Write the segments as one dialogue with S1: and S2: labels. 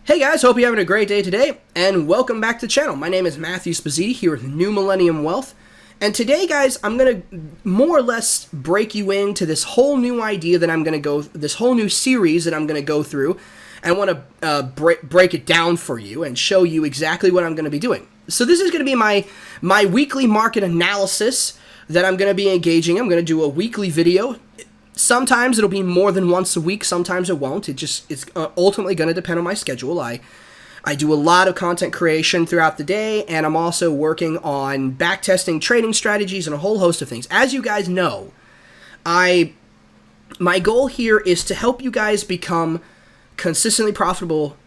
S1: Hey guys, hope you're having a great day today, and welcome back to the channel. My name is Matthew Spazziti here with New Millennium Wealth, and today, guys, I'm going to more or less break you into this whole new idea that I'm going to this whole new series that I'm going to go through, and I want to break it down for you and show you exactly what I'm going to be doing. So this is going to be my weekly market analysis that I'm going to be engaging. I'm going to do a weekly video. Sometimes it'll be more than once a week, sometimes it won't. It's ultimately going to depend on my schedule. I do a lot of content creation throughout the day, and I'm also working on backtesting trading strategies and a whole host of things. As you guys know, my goal here is to help you guys become consistently profitable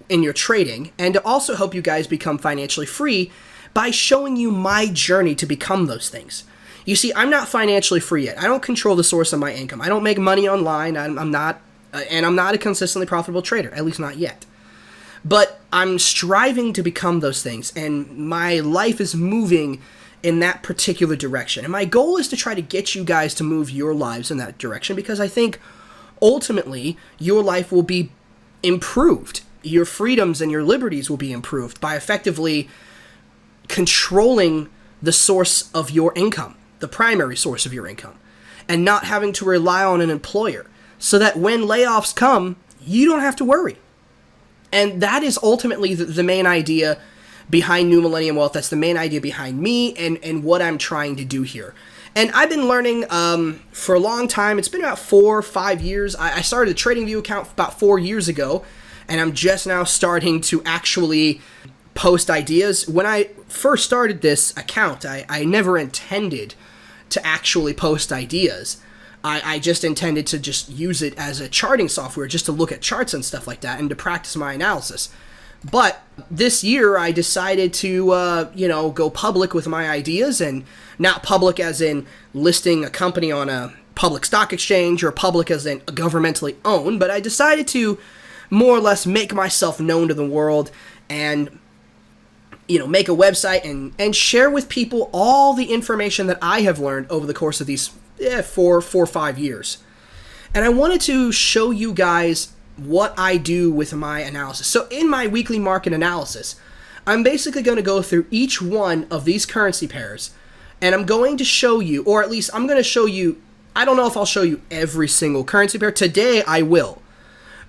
S1: in your trading, and to also help you guys become financially free by showing you my journey to become those things. You see, I'm not financially free yet. I don't control the source of my income. I don't make money online. I'm not a consistently profitable trader, at least not yet. But I'm striving to become those things, and my life is moving in that particular direction. And my goal is to try to get you guys to move your lives in that direction, because I think ultimately your life will be improved. Your freedoms and your liberties will be improved by effectively controlling the source of your income, the primary source of your income, and not having to rely on an employer, so that when layoffs come, you don't have to worry. And that is ultimately the main idea behind New Millennium Wealth. That's the main idea behind me and what I'm trying to do here. And I've been learning for a long time. It's been about 4 or 5 years. I started a TradingView account about 4 years ago, and I'm just now starting to actually post ideas. When I first started this account, I never intended to actually post ideas. I just intended to just use it as a charting software, just to look at charts and stuff like that, and to practice my analysis. But this year, I decided to, go public with my ideas, and not public as in listing a company on a public stock exchange, or public as in governmentally owned, but I decided to more or less make myself known to the world, and make a website and share with people all the information that I have learned over the course of these 4 or 5 years. And I wanted to show you guys what I do with my analysis. So in my weekly market analysis, I'm basically going to go through each one of these currency pairs, and I'm going to show you, or at least I'm going to show you, I don't know if I'll show you every single currency pair. Today I will.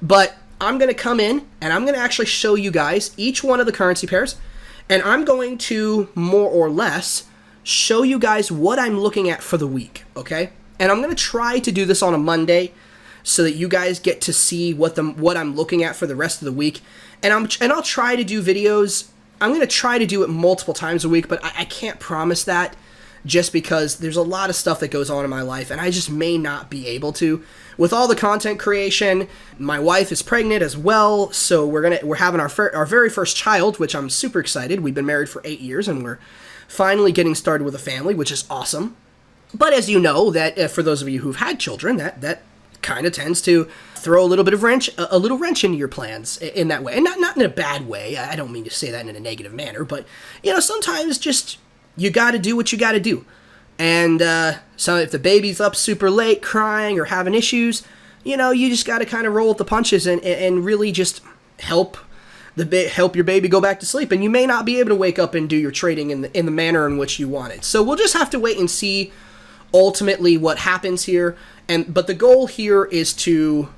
S1: But I'm going to come in and I'm going to actually show you guys each one of the currency pairs. And I'm going to, more or less, show you guys what I'm looking at for the week, okay? And I'm going to try to do this on a Monday so that you guys get to see what I'm looking at for the rest of the week. And I'll try to do videos. I'm going to try to do it multiple times a week, but I can't promise that, just because there's a lot of stuff that goes on in my life, and I just may not be able to. With all the content creation, my wife is pregnant as well, so we're having our very first child, which I'm super excited. We've been married for 8 years, and we're finally getting started with a family, which is awesome. But as you know, that for those of you who've had children, that kind of tends to throw a little wrench into your plans in that way, and not in a bad way. I don't mean to say that in a negative manner, but sometimes just you got to do what you got to do. And so if the baby's up super late crying or having issues, you just got to kind of roll with the punches and really just help your baby go back to sleep. And you may not be able to wake up and do your trading in the manner in which you want it. So we'll just have to wait and see ultimately what happens here. But the goal here is to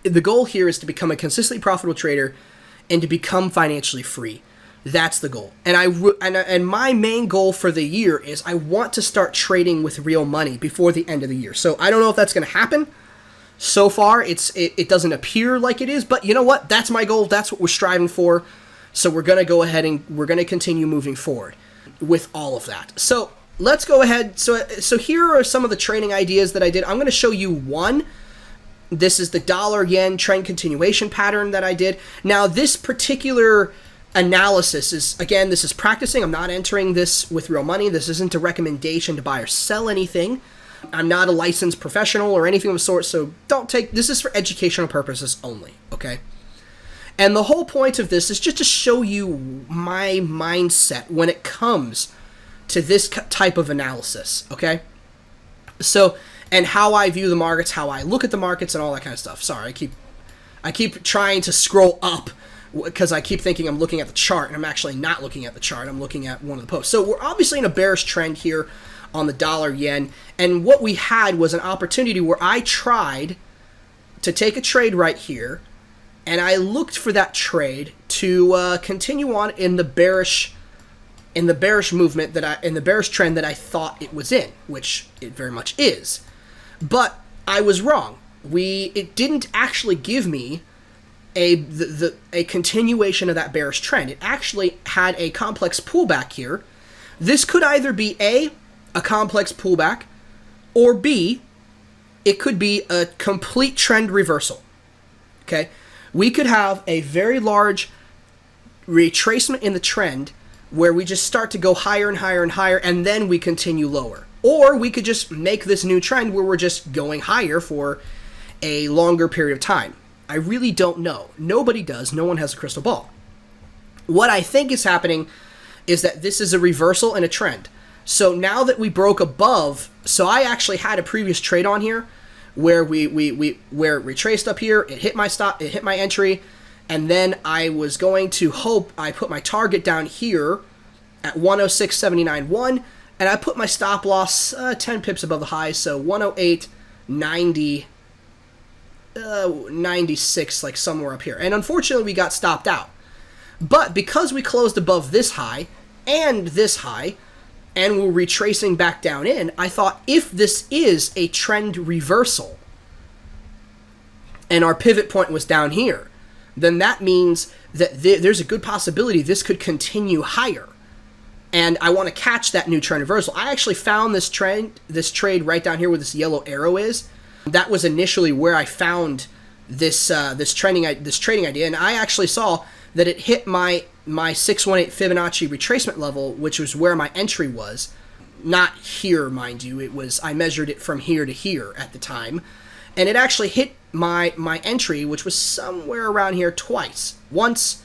S1: become a consistently profitable trader and to become financially free. That's the goal. And my main goal for the year is I want to start trading with real money before the end of the year. So I don't know if that's going to happen. So far, it doesn't appear like it is, but you know what? That's my goal. That's what we're striving for. So we're going to go ahead and we're going to continue moving forward with all of that. So let's go ahead. So here are some of the trading ideas that I did. I'm going to show you one. This is the dollar-yen trend continuation pattern that I did. Now, this particular analysis is, again, this is practicing. I'm not entering this with real money. This isn't a recommendation to buy or sell anything. I'm not a licensed professional or anything of the sort, so this is for educational purposes only, okay? And the whole point of this is just to show you my mindset when it comes to this type of analysis, okay? So, and how I view the markets, how I look at the markets, and all that kind of stuff. Sorry, I keep trying to scroll up because I keep thinking I'm looking at the chart, and I'm actually not looking at the chart. I'm looking at one of the posts. So we're obviously in a bearish trend here on the dollar yen, and what we had was an opportunity where I tried to take a trade right here, and I looked for that trade to continue on in the bearish movement in the bearish trend that I thought it was in, which it very much is. But I was wrong. It didn't actually give me a continuation of that bearish trend. It actually had a complex pullback here. This could either be a complex pullback, or B, it could be a complete trend reversal. Okay? We could have a very large retracement in the trend where we just start to go higher and higher and higher, and then we continue lower. Or we could just make this new trend where we're just going higher for a longer period of time. I really don't know. Nobody does. No one has a crystal ball. What I think is happening is that this is a reversal and a trend. So now that we broke above, so I actually had a previous trade on here where where it retraced up here, it hit my stop, it hit my entry, and then I was going to hope I put my target down here at 106.79.1, and I put my stop loss 10 pips above the high, so 108.90. 96, like somewhere up here. And unfortunately, we got stopped out. But because we closed above this high and this high, and we're retracing back down in, I thought if this is a trend reversal, and our pivot point was down here, then that means that there's a good possibility this could continue higher. And I want to catch that new trend reversal. I actually found this trade right down here where this yellow arrow is. That was initially where I found this trading idea, and I actually saw that it hit my 618 Fibonacci retracement level, which was where my entry was. Not here, mind you. I measured it from here to here at the time, and it actually hit my entry, which was somewhere around here twice. Once,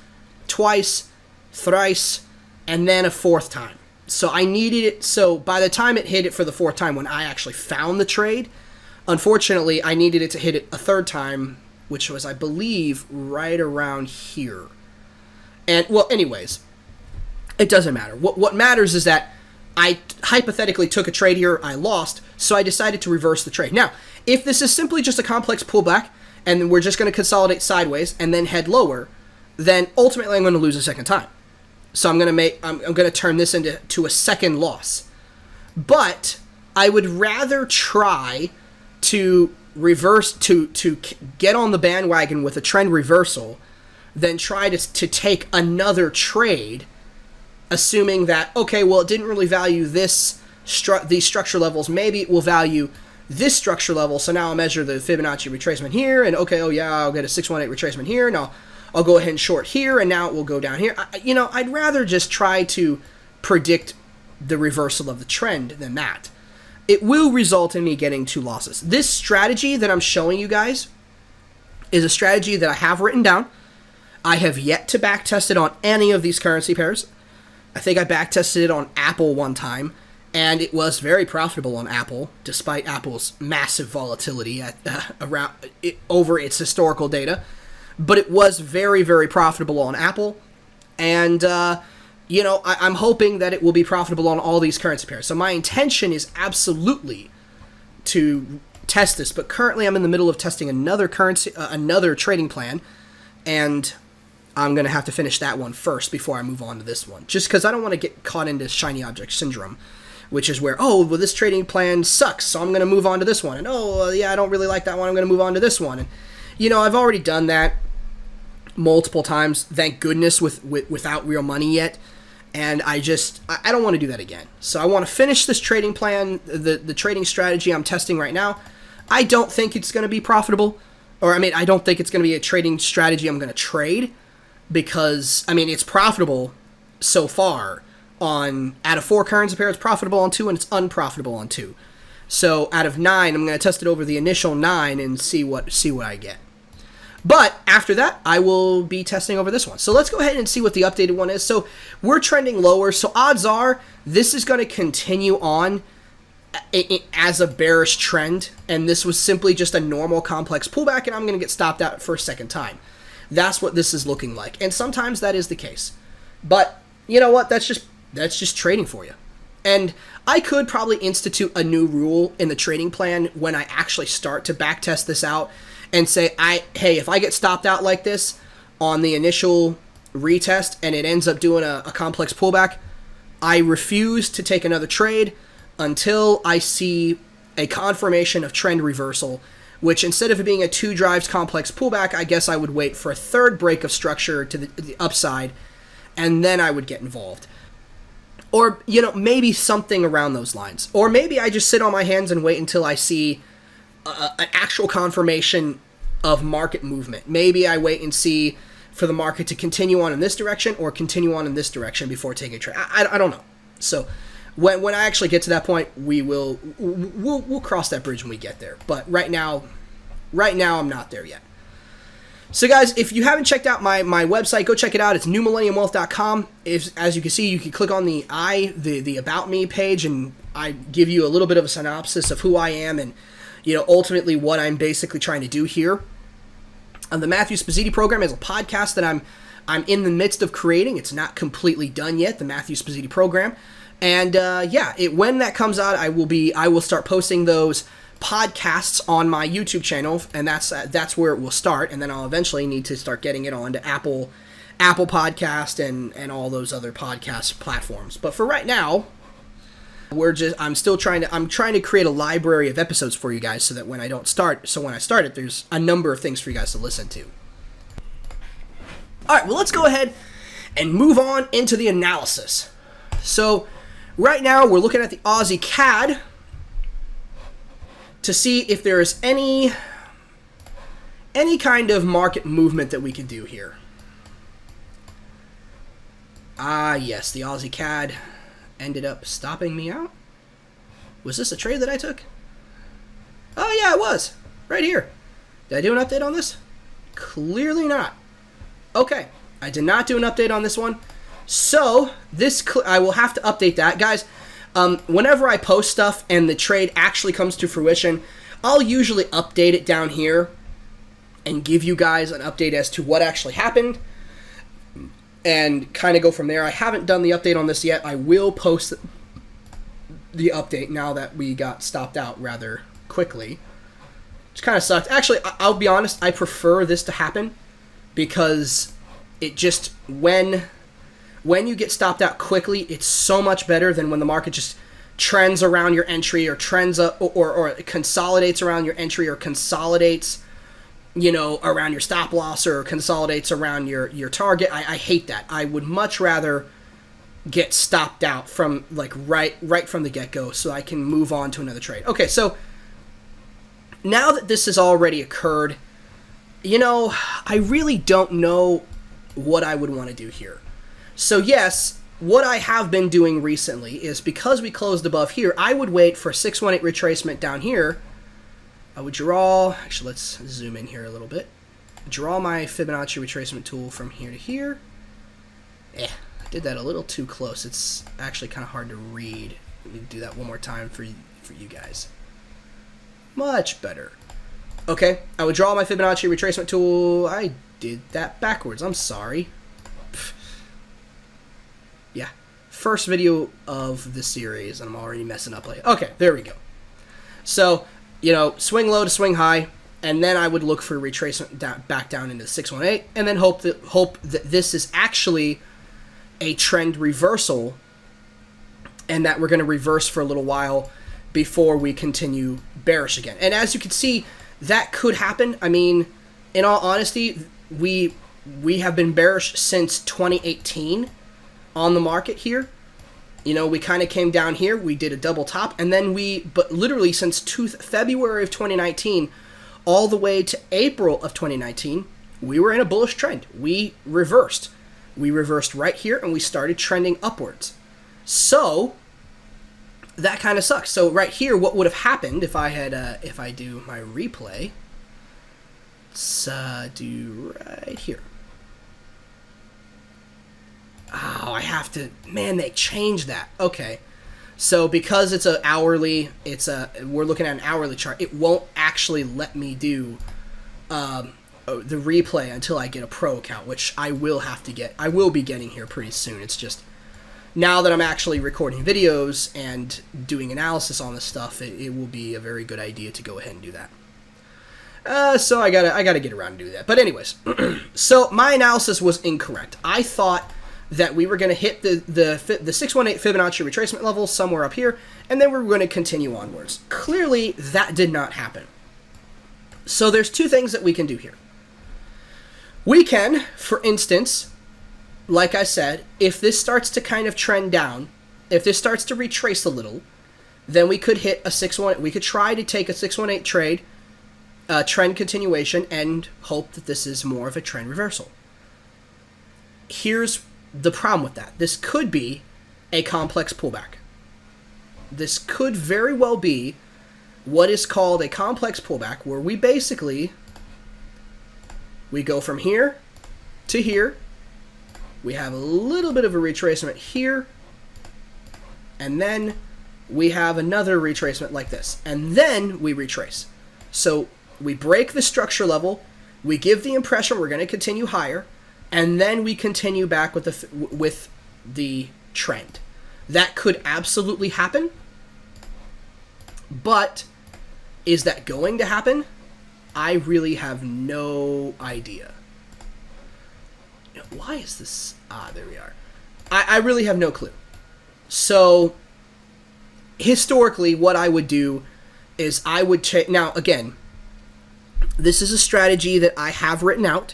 S1: twice, thrice, and then a fourth time. So I needed it. So by the time it hit it for the fourth time, when I actually found the trade, unfortunately, I needed it to hit it a third time, which was, I believe, right around here. And, well, anyways, it doesn't matter. What matters is that I hypothetically took a trade here, I lost, so I decided to reverse the trade. Now, if this is simply just a complex pullback, and we're just going to consolidate sideways and then head lower, then ultimately I'm going to lose a second time. So I'm going to turn this into a second loss. But I would rather try to reverse, to get on the bandwagon with a trend reversal than try to take another trade, assuming that, okay, well, it didn't really value these structure levels. Maybe it will value this structure level. So now I'll measure the Fibonacci retracement here, and okay, oh yeah, I'll get a 618 retracement here, and I'll go ahead and short here, and now it will go down here. I'd rather just try to predict the reversal of the trend than that. It will result in me getting 2 losses. This strategy that I'm showing you guys is a strategy that I have written down. I have yet to backtest it on any of these currency pairs. I think I backtested it on Apple one time, and it was very profitable on Apple, despite Apple's massive volatility over its historical data. But it was very, very profitable on Apple, and I'm hoping that it will be profitable on all these currency pairs. So my intention is absolutely to test this, but currently I'm in the middle of testing another trading plan, and I'm going to have to finish that one first before I move on to this one, just because I don't want to get caught into shiny object syndrome, which is where, this trading plan sucks, so I'm going to move on to this one, and I don't really like that one, I'm going to move on to this one. And I've already done that multiple times, thank goodness, without real money yet. And I don't want to do that again. So I want to finish this trading plan, the trading strategy I'm testing right now. I don't think it's going to be profitable. I don't think it's going to be a trading strategy I'm going to trade, because, it's profitable so far out of 4 currency pairs, it's profitable on 2, and it's unprofitable on 2. So out of 9, I'm going to test it over the initial 9 and see what I get. But after that, I will be testing over this one. So let's go ahead and see what the updated one is. So we're trending lower. So odds are this is going to continue on as a bearish trend, and this was simply just a normal complex pullback, and I'm going to get stopped out for a second time. That's what this is looking like, and sometimes that is the case. But you know what? That's just trading for you. And I could probably institute a new rule in the trading plan when I actually start to backtest this out and say, hey, if I get stopped out like this on the initial retest and it ends up doing a complex pullback, I refuse to take another trade until I see a confirmation of trend reversal, which instead of it being a 2 drives complex pullback, I guess I would wait for a third break of structure to the upside, and then I would get involved. Or, maybe something around those lines. Or maybe I just sit on my hands and wait until I see an actual confirmation of market movement. Maybe I wait and see for the market to continue on in this direction or continue on in this direction before taking a trade. I don't know. So when I actually get to that point, we'll cross that bridge when we get there. But right now I'm not there yet. So guys, if you haven't checked out my website, go check it out. It's newmillenniumwealth.com. As you can see, you can click on the About Me page, and I give you a little bit of a synopsis of who I am and ultimately what I'm basically trying to do here. The Matthew Spazzini program is a podcast that I'm in the midst of creating. It's not completely done yet, the Matthew Spazzini program. And when that comes out, I will start posting those podcasts on my YouTube channel, and that's where it will start, and then I'll eventually need to start getting it onto Apple Podcast and all those other podcast platforms. But for right now, I'm trying to create a library of episodes for you guys so that when I start it, there's a number of things for you guys to listen to. All right, well, let's go ahead and move on into the analysis. So right now we're looking at the Aussie Cad to see if there is any kind of market movement that we can do here. Yes, the Aussie Cad ended up stopping me out. Was this a trade that I took? Oh yeah, it was. Right here. Did I do an update on this? Clearly not. Okay, I did not do an update on this one. So, I will have to update that. Guys, whenever I post stuff and the trade actually comes to fruition, I'll usually update it down here and give you guys an update as to what actually happened and kind of go from there. I haven't done the update on this yet. I will post the update now that we got stopped out rather quickly, which kind of sucked. Actually, I'll be honest, I prefer this to happen because it just, when you get stopped out quickly, it's so much better than when the market just trends around your entry or trends up or consolidates around your entry or consolidates, around your stop loss or consolidates around your target. I hate that. I would much rather get stopped out from right from the get-go so I can move on to another trade. Okay, so now that this has already occurred, I really don't know what I would want to do here. So yes, what I have been doing recently is because we closed above here, I would wait for a 618 retracement down here. I would actually let's zoom in here a little bit. Draw my Fibonacci retracement tool from here to here. I did that a little too close. It's actually kind of hard to read. Let me do that one more time for you guys. Much better. Okay, I would draw my Fibonacci retracement tool. I did that backwards. I'm sorry. Yeah, first video of the series, and I'm already messing up. Okay, there we go. So, swing low to swing high, and then I would look for retracement back down into 618, and then hope that this is actually a trend reversal, and that we're going to reverse for a little while before we continue bearish again. And as you can see, that could happen. I mean, in all honesty, we have been bearish since 2018 on the market here. We kind of came down here, we did a double top, and then but literally since February of 2019 all the way to April of 2019, we were in a bullish trend. We reversed right here, and we started trending upwards. So that kind of sucks. So right here, what would have happened if I do my replay? Let's do right here. Oh, I have to, man, they changed that. Okay. So because it's a hourly, we're looking at an hourly chart. It won't actually let me do the replay until I get a pro account, which I will have to get. I will be getting here pretty soon. It's just now that I'm actually recording videos and doing analysis on this stuff, it will be a very good idea to go ahead and do that. So I gotta get around to do that. But anyways, so my analysis was incorrect. I thought that we were going to hit the 618 Fibonacci retracement level somewhere up here, and then we were going to continue onwards. Clearly, that did not happen. So there's two things that we can do here. We can, for instance, like I said, if this starts to kind of trend down, if this starts to retrace a little, then we could hit a 618. We could try to take a 618 trade, trend continuation, and hope that this is more of a trend reversal. Here's the problem with that. This could be a complex pullback. This could very well be what is called a complex pullback, where we go from here to here. We have a little bit of a retracement here, and then we have another retracement like this, and then we retrace. So we break the structure level, we give the impression we're going to continue higher, and then we continue back with the trend. That could absolutely happen, but is that going to happen? I really have no idea. Why is this? There we are. I really have no clue. So, historically, what I would do is I would check. Now, again, this is a strategy that I have written out.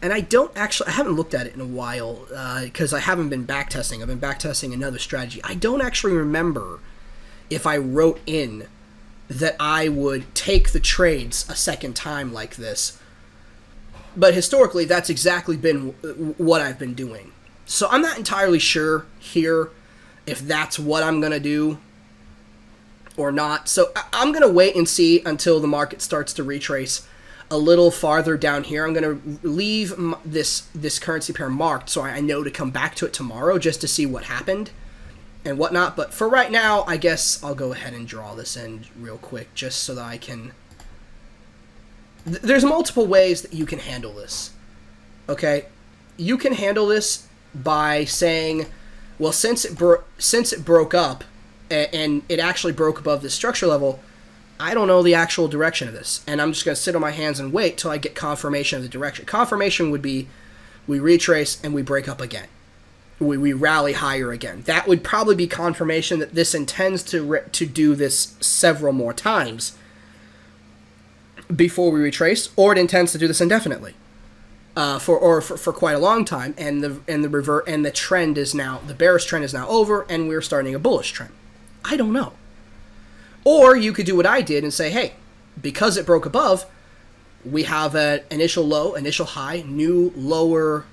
S1: And I haven't looked at it in a while because I haven't been backtesting. I've been backtesting another strategy. I don't actually remember if I wrote in that I would take the trades a second time like this. But historically, that's exactly been what I've been doing. So I'm not entirely sure here if that's what I'm going to do or not. So I'm going to wait and see until the market starts to retrace a little farther down here. I'm going to leave this currency pair marked so I know to come back to it tomorrow just to see what happened and whatnot. But for right now, I guess I'll go ahead and draw this in real quick just so that I can... There's multiple ways that you can handle this, okay? You can handle this by saying, well, since it broke up and it actually broke above the structure level, I don't know the actual direction of this, and I'm just going to sit on my hands and wait till I get confirmation of the direction. Confirmation would be we retrace and we break up again. We rally higher again. That would probably be confirmation that this intends to do this several more times before we retrace, or it intends to do this indefinitely for quite a long time, and the trend is now, the bearish trend is now over, and we're starting a bullish trend. I don't know. Or you could do what I did and say, hey, because it broke above, we have an initial low, initial high, new lower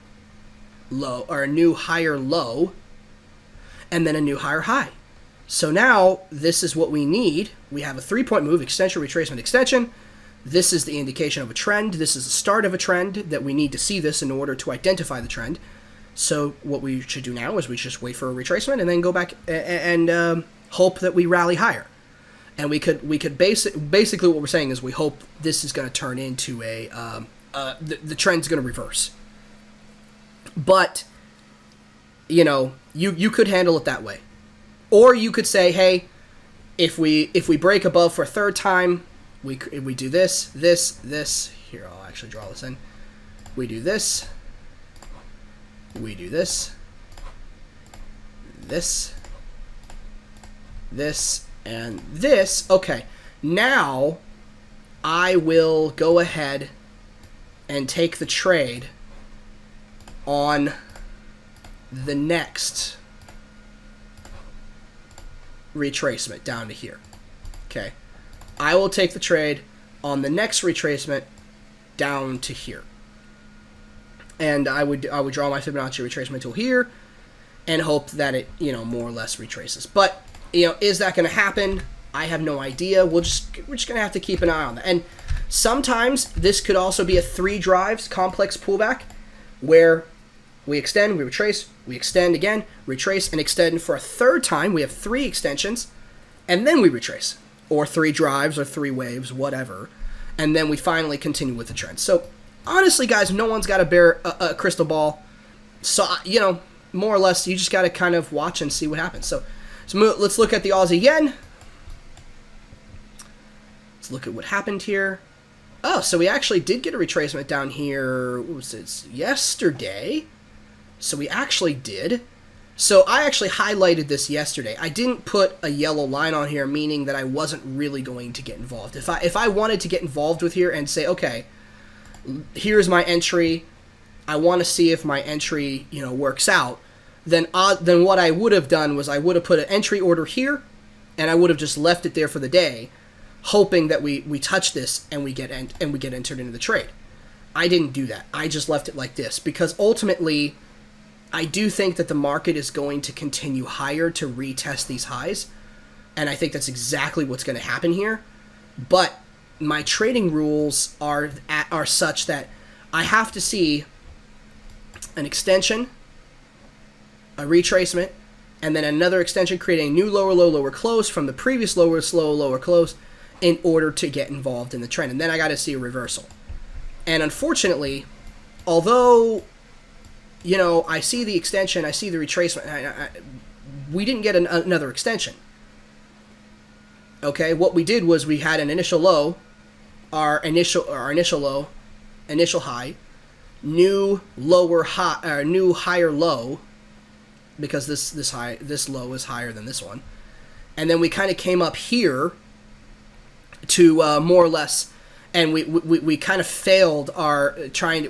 S1: low, or a new higher low, and then a new higher high. So now this is what we need. We have a 3-point move, extension, retracement, extension. This is the indication of a trend. This is the start of a trend that we need to see this in order to identify the trend. So what we should do now is we just wait for a retracement and then go back and hope that we rally higher. And we could basically what we're saying is we hope this is going to turn into the trend's going to reverse. But you could handle it that way, or you could say, hey, if we break above for a third time, we do this. Here, I'll actually draw this in. We do this. We do this. This. And this. Okay, now I will go ahead and take the trade on the next retracement down to here. Okay, I will take the trade on the next retracement down to here, and I would draw my Fibonacci retracement tool here and hope that it more or less retraces. But is that going to happen? I have no idea. We're just going to have to keep an eye on that. And sometimes this could also be a 3 drives complex pullback where we extend, we retrace, We extend again, retrace, and extend for a third time. We have 3 extensions, and then we retrace. Or 3 drives, or 3 waves, whatever. And then we finally continue with the trend. So, honestly, guys, no one's got a crystal ball. So, you know, more or less, you just got to kind of watch and see what happens. So let's look at the Aussie Yen. Let's look at what happened here. Oh, so we actually did get a retracement down here, what was it, yesterday? So we actually did. So I actually highlighted this yesterday. I didn't put a yellow line on here, meaning that I wasn't really going to get involved. If I wanted to get involved with here and say, okay, here's my entry, I want to see if my entry, you know, works out, then what I would have done was I would have put an entry order here, and I would have just left it there for the day, hoping that we touch this and we get entered into the trade. I didn't do that. I just left it like this because ultimately, I do think that the market is going to continue higher to retest these highs, and I think that's exactly what's going to happen here. But my trading rules are such that I have to see an extension, a retracement, and then another extension creating a new lower low, lower close from the previous lower slow, lower close in order to get involved in the trend. And then I got to see a reversal. And unfortunately, although, you know, I see the extension, I see the retracement, we didn't get another extension. Okay, what we did was we had an initial low, our initial low, initial high, new lower high, or new higher low, because this low is higher than this one, and then we kind of came up here to more or less, and we kind of failed our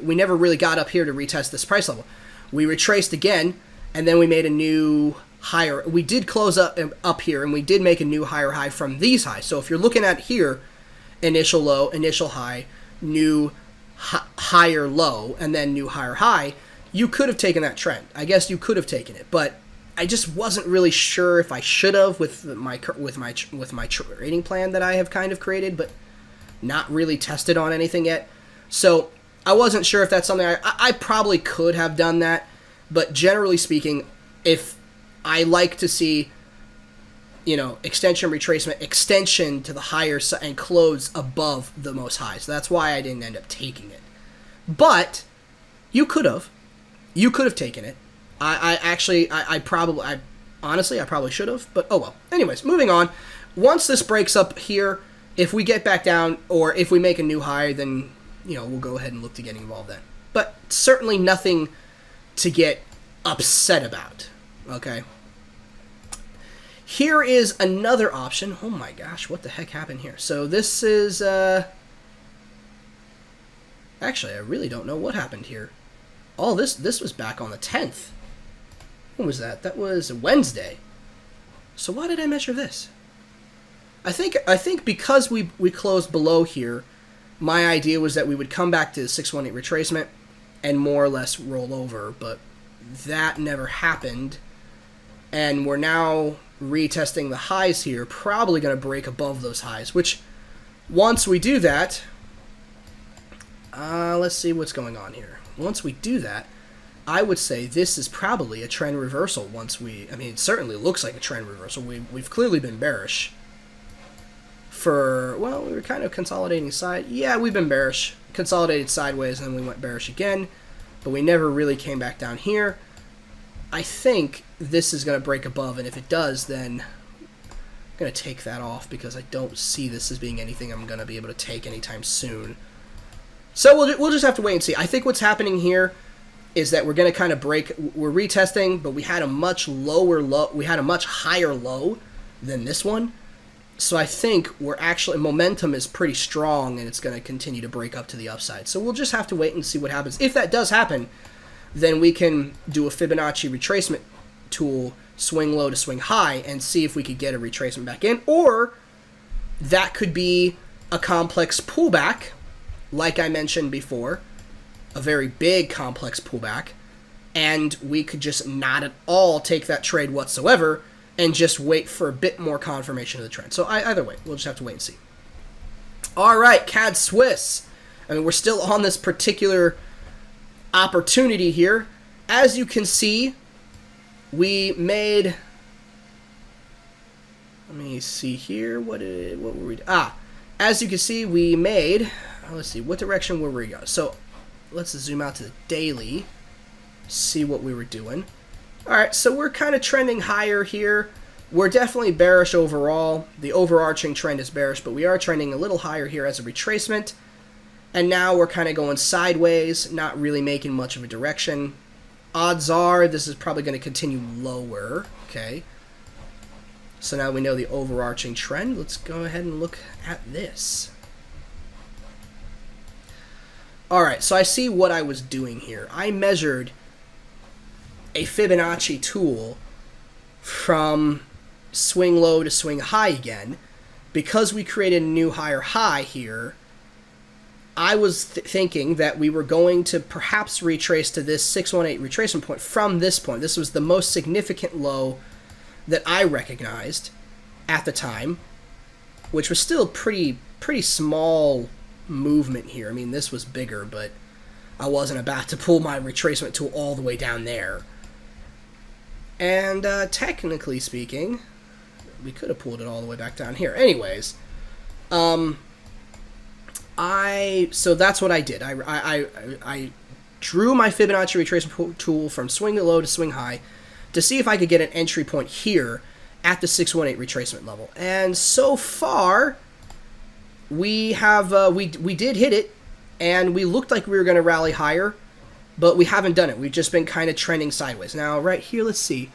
S1: we never really got up here to retest this price level. We retraced again, and then we made a new higher. We did close up here, and we did make a new higher high from these highs. So if you're looking at here, initial low, initial high, new higher low, and then new higher high, you could have taken that trend. I guess you could have taken it, but I just wasn't really sure if I should have with my trading plan that I have kind of created, but not really tested on anything yet. So I wasn't sure if that's something I probably could have done that, but generally speaking, if I like to see, you know, extension, retracement, extension to the higher side and close above the most high. So that's why I didn't end up taking it. But you could have. You could have taken it. I probably should have, but oh well. Anyways, moving on. Once this breaks up here, if we get back down or if we make a new high, then, you know, we'll go ahead and look to getting involved then. But certainly nothing to get upset about, okay? Here is another option. Oh my gosh, what the heck happened here? So this is, actually, I really don't know what happened here. Oh, this was back on the 10th. When was that? That was Wednesday. So why did I measure this? I think because we closed below here, my idea was that we would come back to the 618 retracement and more or less roll over, but that never happened. And we're now retesting the highs here, probably going to break above those highs, which once we do that, let's see what's going on here. Once we do that, I would say this is probably a trend reversal I mean, it certainly looks like a trend reversal. We've clearly been bearish for, well, we were kind of consolidating side. Yeah, we've been bearish. Consolidated sideways, and then we went bearish again, but we never really came back down here. I think this is going to break above, and if it does, then I'm going to take that off because I don't see this as being anything I'm going to be able to take anytime soon. So we'll just have to wait and see. I think what's happening here is that we're going to kind of break. We're retesting, but we had a much lower low. We had a much higher low than this one. So I think we're actually, momentum is pretty strong, and it's going to continue to break up to the upside. So we'll just have to wait and see what happens. If that does happen, then we can do a Fibonacci retracement tool, swing low to swing high, and see if we could get a retracement back in. Or that could be a complex pullback, like I mentioned before, a very big complex pullback, and we could just not at all take that trade whatsoever and just wait for a bit more confirmation of the trend. So either way, we'll just have to wait and see. All right, Cad Swiss. I mean, we're still on this particular opportunity here. As you can see, we made, let me see here, what were we, as you can see, we made, let's see, what direction were we going? So let's zoom out to the daily, see what we were doing. Alright, so we're kind of trending higher here. We're definitely bearish overall. The overarching trend is bearish, but we are trending a little higher here as a retracement. And now we're kind of going sideways, not really making much of a direction. Odds are this is probably going to continue lower. Okay. So now we know the overarching trend. Let's go ahead and look at this. Alright, so I see what I was doing here. I measured a Fibonacci tool from swing low to swing high again. Because we created a new higher high here, I was thinking that we were going to perhaps retrace to this 618 retracement point from this point. This was the most significant low that I recognized at the time, which was still pretty small movement here. I mean, this was bigger, but I wasn't about to pull my retracement tool all the way down there. And technically speaking, we could have pulled it all the way back down here. Anyways, so that's what I did. I drew my Fibonacci retracement tool from swing low to swing high to see if I could get an entry point here at the 618 retracement level. And so far, we have we did hit it, and we looked like we were going to rally higher, but we haven't done it. We've just been kind of trending sideways. Now, right here, let's see.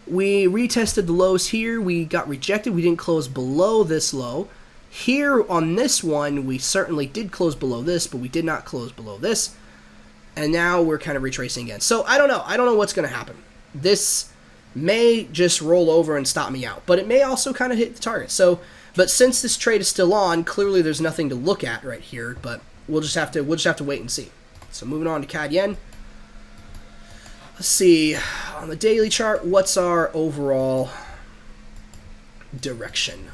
S1: We retested the lows here. We got rejected. We didn't close below this low. Here on this one, we certainly did close below this, but we did not close below this. And now we're kind of retracing again. So I don't know. I don't know what's going to happen. This may just roll over and stop me out, but it may also kind of hit the target. So, but since this trade is still on, clearly there's nothing to look at right here, but we'll just have to wait and see. So moving on to Cad Yen. Let's see, on the daily chart, what's our overall direction?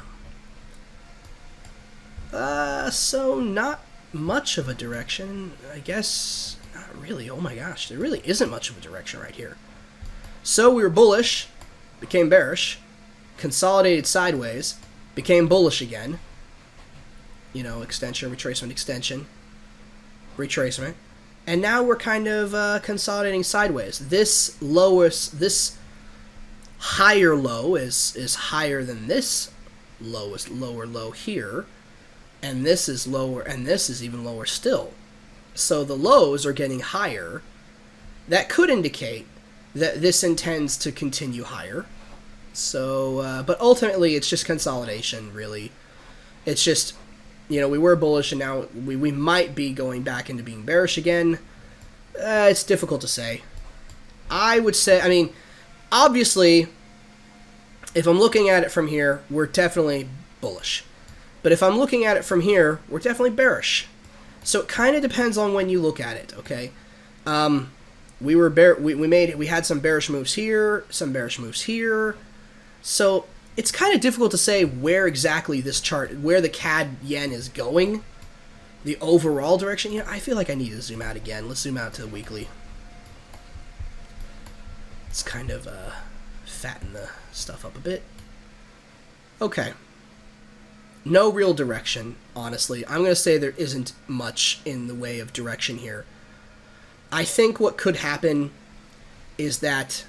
S1: So not much of a direction, I guess. Not really. Oh my gosh, there really isn't much of a direction right here. So we were bullish, became bearish, consolidated sideways, became bullish again. You know, extension, retracement, extension, retracement. And now we're kind of consolidating sideways. This higher low is higher than this lower low here. And this is lower, and this is even lower still. So the lows are getting higher. That could indicate that this intends to continue higher. So, but ultimately it's just consolidation, really. It's just, you know, we were bullish and now we might be going back into being bearish again. It's difficult to say. I would say, I mean, obviously, if I'm looking at it from here, we're definitely bullish. But if I'm looking at it from here, we're definitely bearish. So it kind of depends on when you look at it, okay? We had some bearish moves here, some bearish moves here. So it's kind of difficult to say where exactly this chart, where the Cad Yen is going, the overall direction. You know, I feel like I need to zoom out again. Let's zoom out to the weekly. Let's kind of fatten the stuff up a bit. Okay. No real direction, honestly. I'm going to say there isn't much in the way of direction here. I think what could happen is that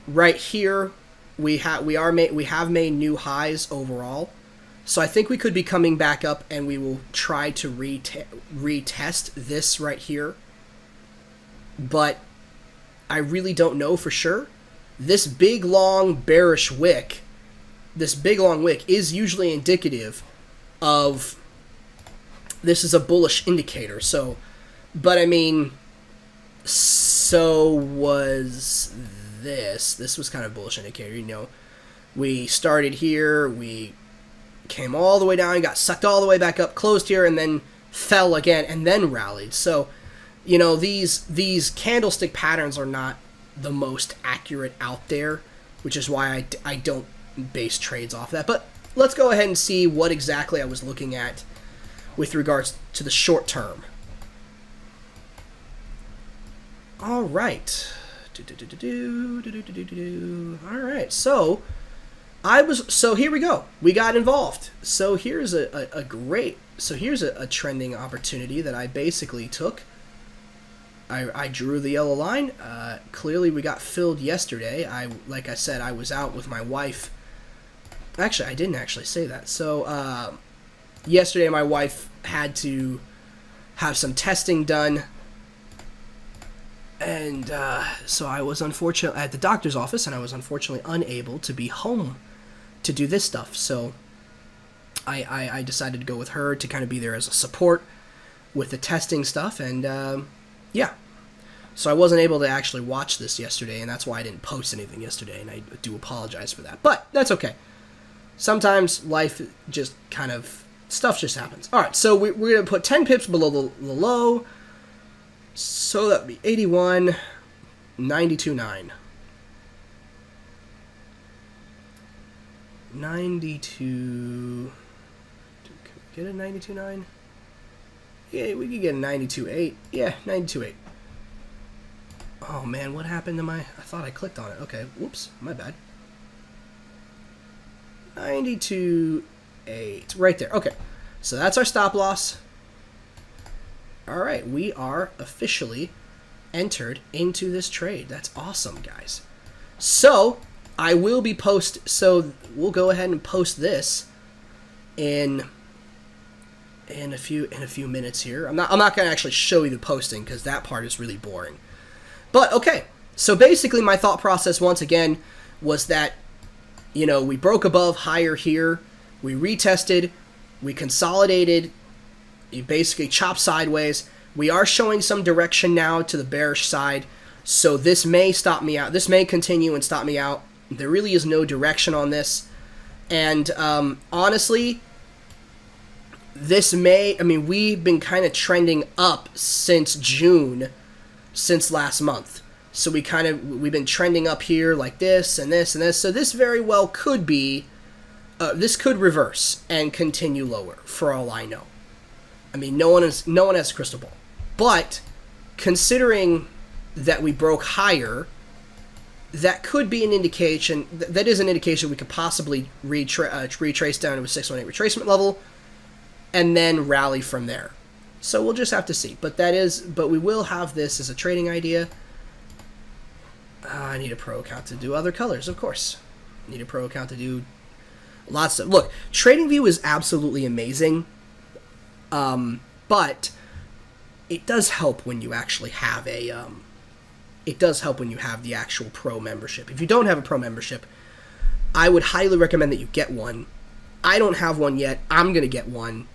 S1: right here we have made new highs overall. So I think we could be coming back up and we will try to retest this right here. But I really don't know for sure. This big long bearish wick, is usually indicative of this is a bullish indicator. So, but I mean, so was this. This was kind of a bullish indicator. You know, we started here, we came all the way down, got sucked all the way back up, closed here, and then fell again, and then rallied. So, you know, these candlestick patterns are not the most accurate out there, which is why I don't base trades off that. But let's go ahead and see what exactly I was looking at with regards to the short term. All right. All right, so here we go. We got involved. So here's here's a trending opportunity that I basically took. I drew the yellow line. Clearly, we got filled yesterday. Like I said, I was out with my wife. Actually, I didn't actually say that. So yesterday, my wife had to have some testing done. And so I was unfortunate at the doctor's office, and I was unfortunately unable to be home to do this stuff. So I decided to go with her to kind of be there as a support with the testing stuff. And yeah, so I wasn't able to actually watch this yesterday, and that's why I didn't post anything yesterday, and I do apologize for that. But that's okay. Sometimes life just kind of, stuff just happens. All right, so we're going to put 10 pips below the low. So that would be 81, 92.9. 92. Can we get a 92.9? Yeah, we could get a 92.8. Yeah, 92.8. Oh man, what happened to my... I thought I clicked on it. Okay, whoops, my bad. 92.8. Right there. Okay, so that's our stop loss. Alright, we are officially entered into this trade. That's awesome, guys. So, I will be so we'll go ahead and post this in a few minutes here. I'm not going to actually show you the posting because that part is really boring. But okay, so basically my thought process once again was that, you know, we broke above higher here, we retested, we consolidated, you basically chop sideways. We are showing some direction now to the bearish side, so this may stop me out. This may continue and stop me out. There really is no direction on this. And honestly, we've been kind of trending up since June, since last month. So we've been trending up here like this and this and this. So this very well could be, this could reverse and continue lower for all I know. I mean, no one has a crystal ball. But considering that we broke higher, that could be an indication. That is an indication we could possibly retrace down to a 618 retracement level, and then rally from there. So we'll just have to see. But we will have this as a trading idea. I need a pro account to do other colors, of course. I need a pro account to do lots of... Look, TradingView is absolutely amazing. But it does help when you actually have it does help when you have the actual pro membership. If you don't have a pro membership, I would highly recommend that you get one. I don't have one yet. I'm going to get one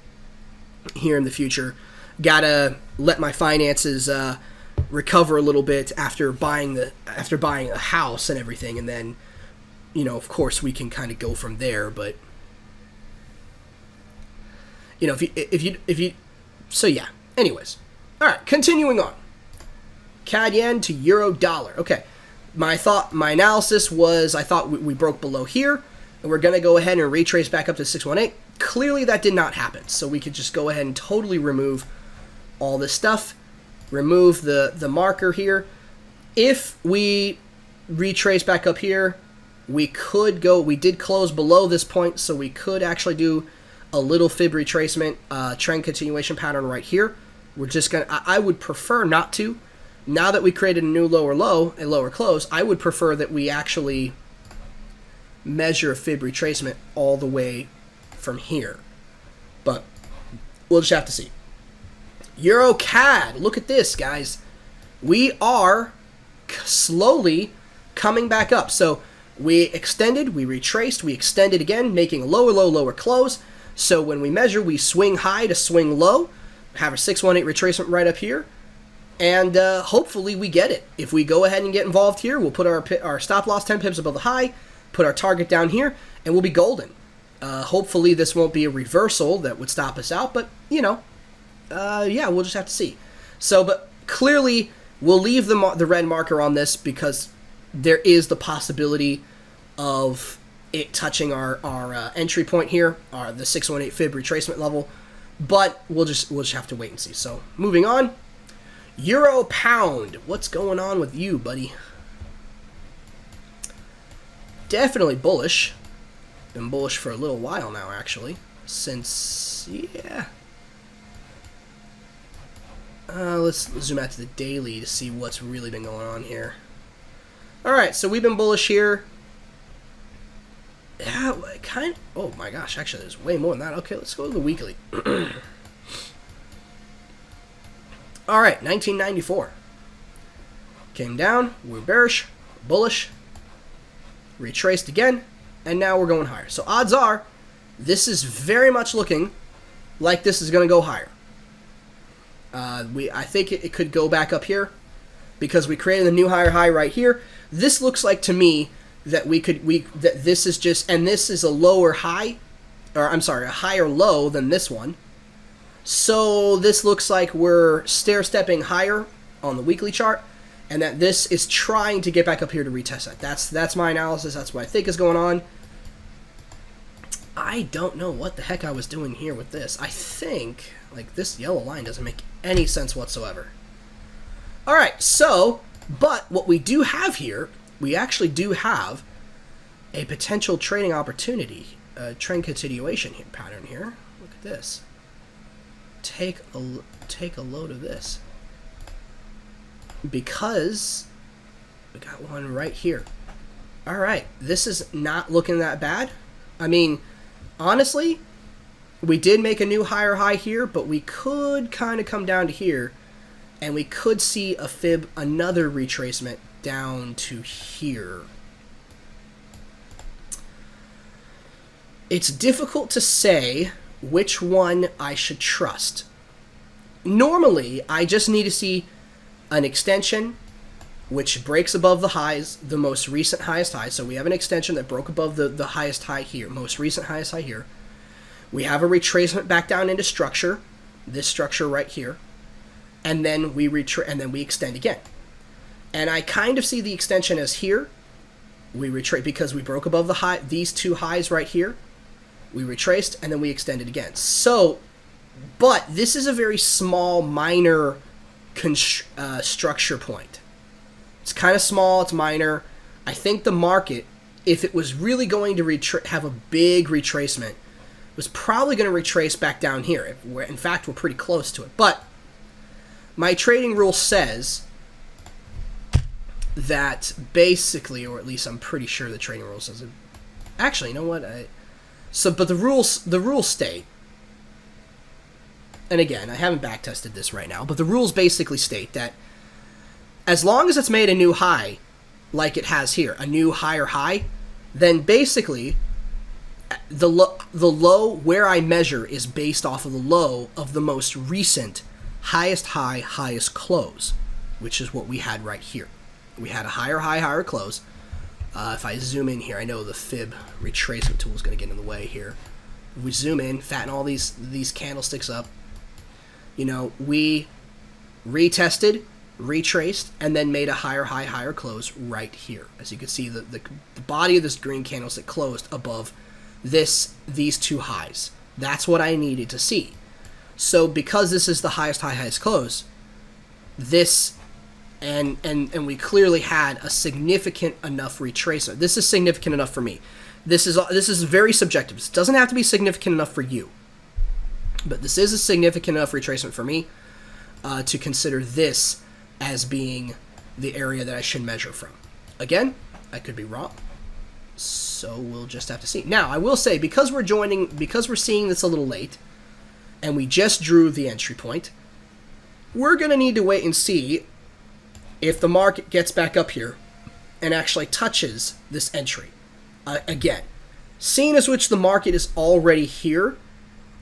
S1: here in the future. Gotta let my finances recover a little bit after buying a house and everything, and then, you know, of course we can kind of go from there. But you know, if you so yeah. Anyways, all right. Continuing on. Cad Yen to Eurodollar. Okay, my analysis was I thought we broke below here, and we're gonna go ahead and retrace back up to 618. Clearly, that did not happen. So we could just go ahead and totally remove all this stuff. Remove the marker here. If we retrace back up here, we did close below this point, so we could actually do a little fib retracement, trend continuation pattern right here. We're just gonna, I would prefer not to. Now that we created a new lower low, a lower close, I would prefer that we actually measure a fib retracement all the way from here. But we'll just have to see. Euro Cad, look at this, guys. We are slowly coming back up. So we extended, we retraced, we extended again, making a lower low, lower close. So when we measure, we swing high to swing low, have a 618 retracement right up here, and hopefully we get it. If we go ahead and get involved here, we'll put our stop loss 10 pips above the high, put our target down here, and we'll be golden. Hopefully this won't be a reversal that would stop us out, but, you know, yeah, we'll just have to see. So, but clearly we'll leave the red marker on this because there is the possibility of it touching our entry point here, the 618 fib retracement level, but we'll just have to wait and see. So moving on, Euro Pound, what's going on with you, buddy? definitely bullish. Been bullish for a little while now, actually. Since, yeah. Let's zoom out to the daily to see what's really been going on here. Alright, so we've been bullish here. Yeah, kind of, oh my gosh, actually there's way more than that. Okay, let's go to the weekly. Alright, 1994. Came down, we were bearish, bullish, retraced again, and now we're going higher. So odds are, this is very much looking like this is going to go higher. I think it could go back up here because we created a new higher high right here. This looks like to me that that this is just, and this is a lower high, or I'm sorry, a higher low than this one. So this looks like we're stair-stepping higher on the weekly chart, and that this is trying to get back up here to retest that. That's my analysis. That's what I think is going on. I don't know what the heck I was doing here with this. I think, like, this yellow line doesn't make any sense whatsoever. Alright, so, but what we do have here, we actually do have a potential trading opportunity, a trend continuation pattern here. Look at this. Take a load of this. Because we got one right here. Alright, this is not looking that bad. I mean, honestly, we did make a new higher high here, but we could kind of come down to here, and we could see a fib, another retracement down to here. It's difficult to say which one I should trust. Normally, I just need to see an extension which breaks above the highs, the most recent highest high. So we have an extension that broke above the highest high here, most recent highest high here. We have a retracement back down into structure, this structure right here, and then we extend again. And I kind of see the extension as here. We retrace because we broke above the high, these two highs right here. We retraced and then we extended again. So, but this is a very small, minor structure point. It's kind of small, it's minor. I think the market, if it was really going to have a big retracement, was probably going to retrace back down here. In fact, we're pretty close to it. But my trading rule says that basically, or at least I'm pretty sure the trading rule says it. Actually, you know what? But the rules state, and again, I haven't backtested this right now, but the rules basically state that as long as it's made a new high, like it has here, a new higher high, then basically the low where I measure is based off of the low of the most recent highest high, highest close, which is what we had right here. We had a higher high, higher close. If I zoom in here, I know the fib retracement tool is going to get in the way here. If we zoom in, fatten all these candlesticks up. You know, we retested, retraced, and then made a higher high, higher close right here. As you can see, the body of this green candlestick closed above these two highs. That's what I needed to see. So because this is the highest high, highest close, this and we clearly had a significant enough retracer. This is significant enough for me. This is very subjective. This doesn't have to be significant enough for you, but this is a significant enough retracement for me to consider this as being the area that I should measure from. Again, I could be wrong, so we'll just have to see. Now, I will say, because we're seeing this a little late, and we just drew the entry point, we're going to need to wait and see if the market gets back up here and actually touches this entry. Again, seeing as which the market is already here,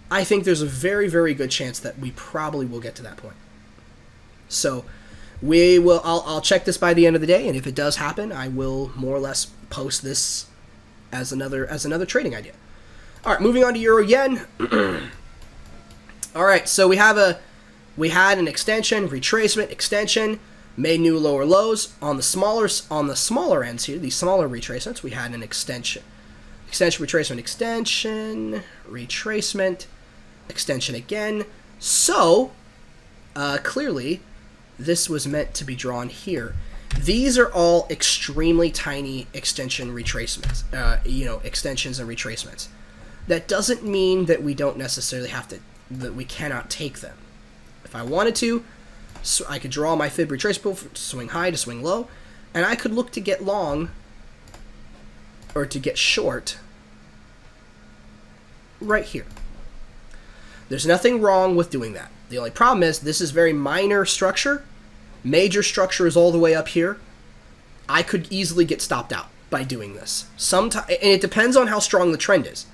S1: I think there's a very, very good chance that we probably will get to that point. So I'll check this by the end of the day, and if it does happen, I will more or less post this as another trading idea. All right, moving on to Euro Yen. All right, so we had an extension, retracement, extension, made new lower lows on the smaller ends here, these smaller retracements. We had an extension, retracement, extension, retracement, extension again. So clearly, this was meant to be drawn here. These are all extremely tiny extension retracements, extensions and retracements. That doesn't mean that we don't necessarily have to, that we cannot take them. If I wanted to, so I could draw my fib retraceable from swing high to swing low, and I could look to get long or to get short right here. There's nothing wrong with doing that. The only problem is this is very minor structure. Major structure is all the way up here. I could easily get stopped out by doing this. And it depends on how strong the trend is.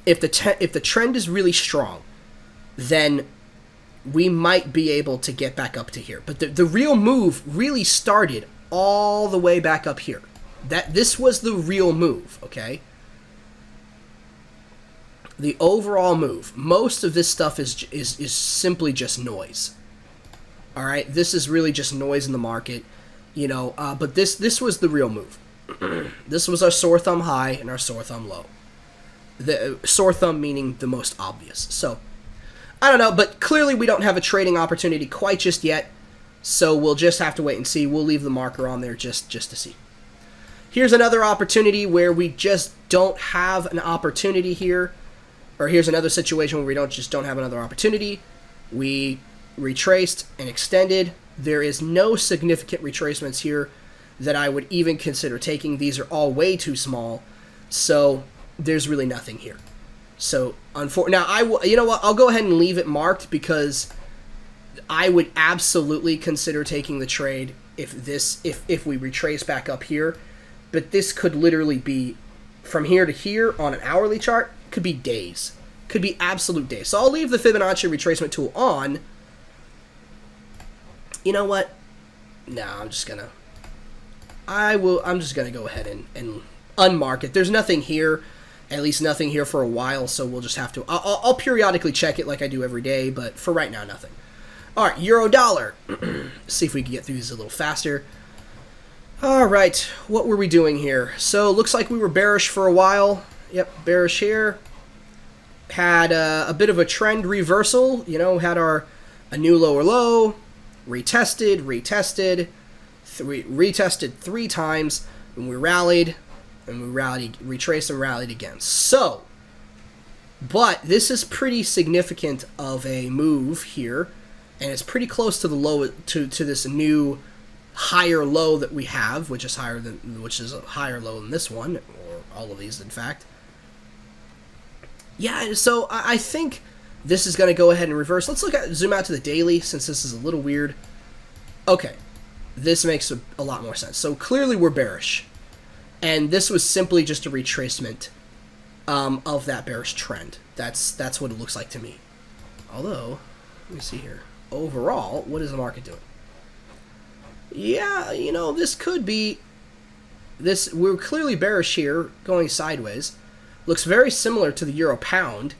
S1: If the trend is really strong, then we might be able to get back up to here. But the real move really started all the way back up here. This was the real move, okay? The overall move. Most of this stuff is simply just noise. All right, this is really just noise in the market, but this was the real move. This was our sore thumb high and our sore thumb low. The sore thumb meaning the most obvious. So, I don't know, but clearly we don't have a trading opportunity quite just yet, so we'll just have to wait and see. We'll leave the marker on there just to see. Here's another opportunity where we just don't have an opportunity here, or here's another situation where we don't have another opportunity. We retraced and extended. There is no significant retracements here that I would even consider taking. These are all way too small, so there's really nothing here. So now you know what? I'll go ahead and leave it marked because I would absolutely consider taking the trade if we retrace back up here. But this could literally be from here to here on an hourly chart. Could be days. Could be absolute days. So I'll leave the Fibonacci retracement tool on. You know what? No, I'm just gonna go ahead and unmark it. There's nothing here, at least nothing here for a while, so we'll just have to, I'll periodically check it like I do every day, but for right now, nothing. All right, Eurodollar. See if we can get through these a little faster. All right, what were we doing here? So looks like we were bearish for a while. Yep, bearish here. Had a bit of a trend reversal, had a new lower low. Retested, retested 3 times, and we rallied, retraced and rallied again. So, but this is pretty significant of a move here, and it's pretty close to the low, to this new higher low that we have, which is a higher low than this one, or all of these, in fact. Yeah, so I think this is going to go ahead and reverse. Let's zoom out to the daily, since this is a little weird. Okay, this makes a lot more sense. So clearly we're bearish, and this was simply just a retracement of that bearish trend. That's what it looks like to me. Although, let me see here. Overall, what is the market doing? Yeah, this could be this. We're clearly bearish here, going sideways. Looks very similar to the Euro Pound,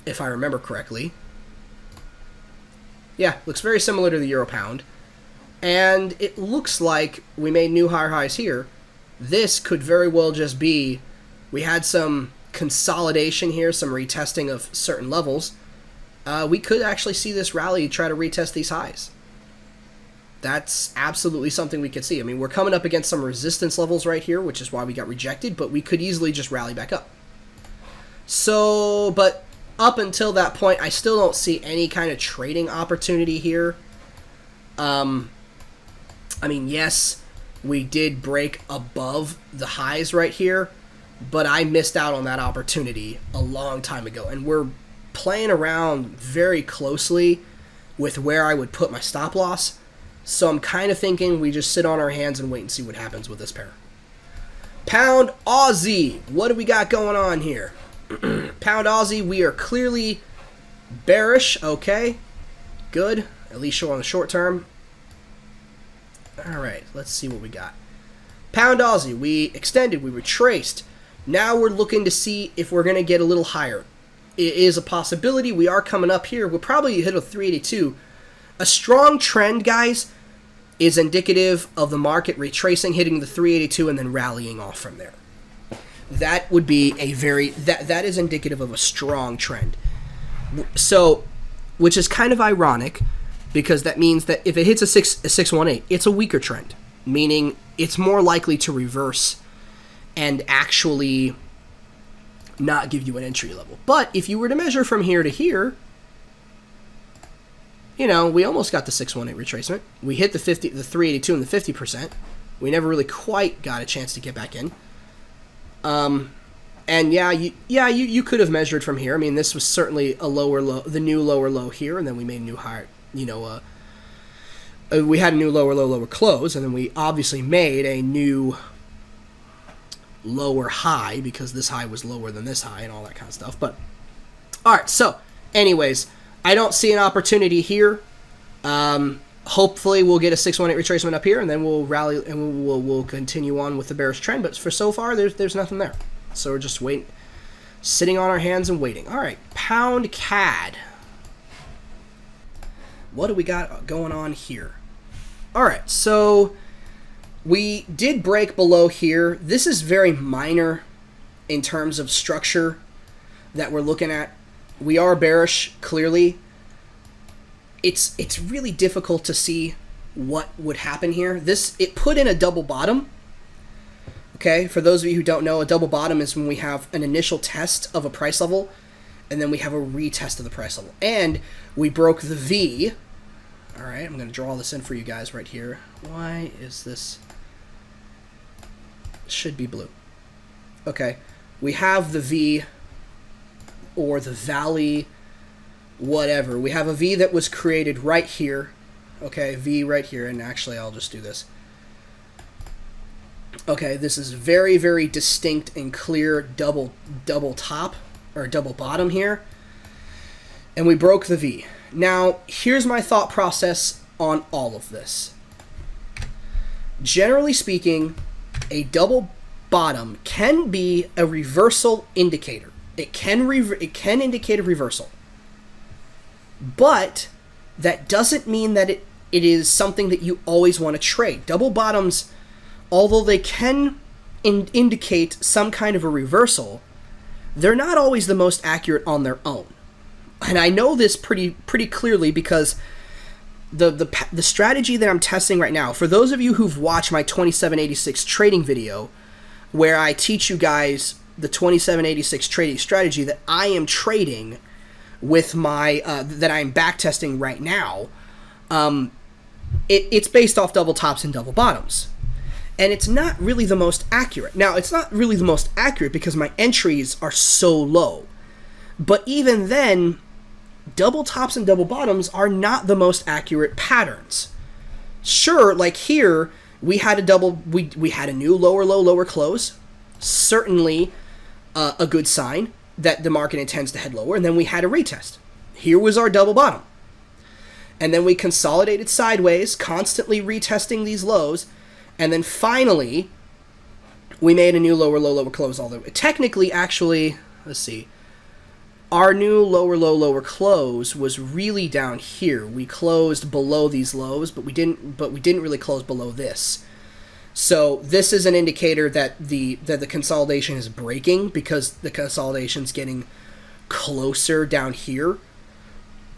S1: if I remember correctly. Yeah, looks very similar to the Euro Pound. And it looks like we made new higher highs here. This could very well just be, we had some consolidation here, some retesting of certain levels. We could actually see this rally try to retest these highs. That's absolutely something we could see. I mean, we're coming up against some resistance levels right here, which is why we got rejected, but we could easily just rally back up. So, but up until that point, I still don't see any kind of trading opportunity here. I mean, yes, we did break above the highs right here, but I missed out on that opportunity a long time ago. And we're playing around very closely with where I would put my stop loss. So I'm kind of thinking we just sit on our hands and wait and see what happens with this pair. Pound Aussie. What do we got going on here? Pound Aussie, we are clearly bearish. Okay, good. At least show on the short term. All right, let's see what we got. Pound Aussie, we extended, we retraced. Now we're looking to see if we're going to get a little higher. It is a possibility. We are coming up here. We'll probably hit a 382. A strong trend, guys, is indicative of the market retracing, hitting the 382, and then rallying off from there. That would be a that is indicative of a strong trend. So, which is kind of ironic, because that means that if it hits a 618, it's a weaker trend. meaning it's more likely to reverse and actually not give you an entry level. But if you were to measure from here to here, you know, we almost got the 618 retracement. We hit the 382 and the 50%. We never really quite got a chance to get back in. And you could have measured from here. I mean, this was certainly a lower low, the new lower low here, and then we made a new higher, you know, we had a new lower low, lower close, and then we obviously made a new lower high because this high was lower than this high and all that kind of stuff. But all right, so anyways, I don't see an opportunity here. Hopefully we'll get a 618 retracement up here, and then we'll rally and we'll continue on with the bearish trend. But for so far, there's nothing there. So we're just waiting, sitting on our hands and waiting. All right, pound CAD. What do we got going on here? All right, so we did break below here. This is very minor in terms of structure that we're looking at. We are bearish, clearly. It's really difficult to see what would happen here. It put in a double bottom. Okay, for those of you who don't know, a double bottom is when we have an initial test of a price level, and then we have a retest of the price level. And we broke the V. All right, I'm going to draw this in for you guys right here. Why is this? It should be blue. Okay, we have the V or the valley, whatever. We have a V that was created right here. Okay, V right here, and actually I'll just do this. Okay, this is very, very distinct and clear double top or double bottom here. And we broke the V. Now, here's my thought process on all of this. Generally speaking, a double bottom can be a reversal indicator. It can indicate a reversal. But that doesn't mean that it is something that you always want to trade. Double bottoms, although they can indicate some kind of a reversal, they're not always the most accurate on their own. And I know this pretty clearly because the strategy that I'm testing right now, for those of you who've watched my 2786 trading video, where I teach you guys the 2786 trading strategy that I am trading with my that I'm backtesting right now, it's based off double tops and double bottoms. And it's not really the most accurate. Now, it's not really the most accurate because my entries are so low. But even then, double tops and double bottoms are not the most accurate patterns. Sure, like here, we had we had a new lower low, lower close. Certainly a good sign that the market intends to head lower. And then we had a retest. Here was our double bottom. And then we consolidated sideways, constantly retesting these lows. And then finally, we made a new lower low, lower close all the way. Technically, actually, let's see. Our new lower low, lower close was really down here. We closed below these lows, but we didn't really close below this. So this is an indicator that the consolidation is breaking because the consolidation's getting closer down here.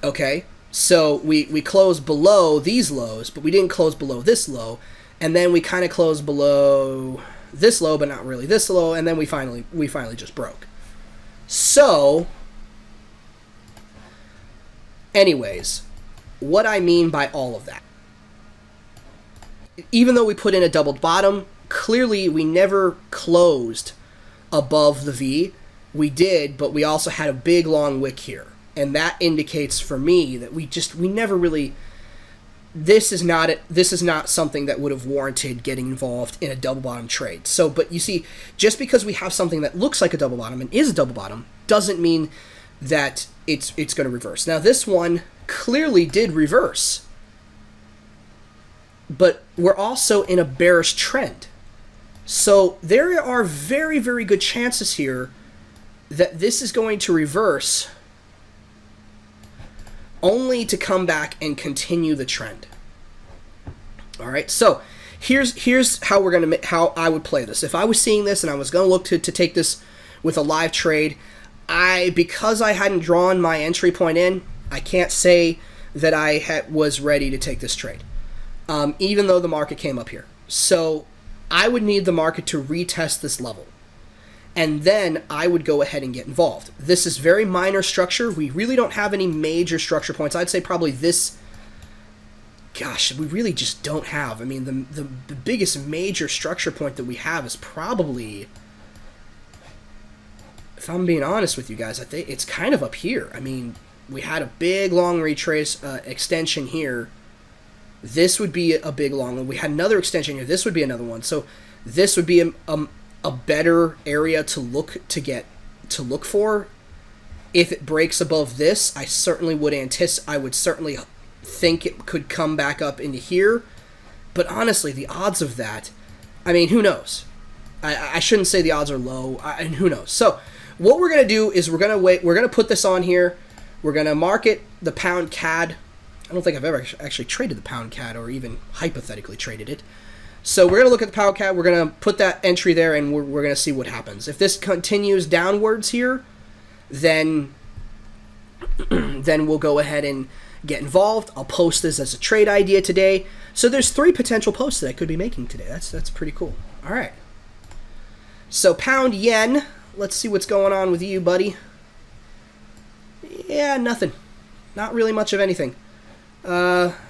S1: Okay, so we closed below these lows, but we didn't close below this low. And then we kind of closed below this low, but not really this low, and then we finally just broke. So, anyways, what I mean by all of that. Even though we put in a doubled bottom, clearly we never closed above the V. We did, but we also had a big long wick here. And that indicates for me that we never really... This is not something that would have warranted getting involved in a double bottom trade. So, but you see, just because we have something that looks like a double bottom and is a double bottom doesn't mean that it's going to reverse. Now, this one clearly did reverse, but we're also in a bearish trend. So there are very, very good chances here that this is going to reverse only to come back and continue the trend. All right, so here's how how I would play this. If I was seeing this and I was going to look to take this with a live trade, because I hadn't drawn my entry point in, I can't say that I was ready to take this trade, even though the market came up here. So I would need the market to retest this level. And then I would go ahead and get involved. This is very minor structure. We really don't have any major structure points. I'd say probably this... Gosh, we really just don't have. I mean, the biggest major structure point that we have is probably... If I'm being honest with you guys, I think it's kind of up here. I mean, we had a big, long retrace extension here. This would be a big, long one. We had another extension here. This would be another one. So this would be a better area to look for. If it breaks above this, I certainly would I would certainly think it could come back up into here. But honestly, the odds of that, I mean, who knows? I shouldn't say the odds are low, and who knows? So what we're going to do is we're going to wait. We're going to put this on here. We're going to market the pound CAD. I don't think I've ever actually traded the pound CAD or even hypothetically traded it. So we're going to look at the pound CAD. We're going to put that entry there, and we're going to see what happens. If this continues downwards here, then we'll go ahead and get involved. I'll post this as a trade idea today. So there's 3 potential posts that I could be making today. That's pretty cool. All right. So pound yen. Let's see what's going on with you, buddy. Yeah, nothing. Not really much of anything.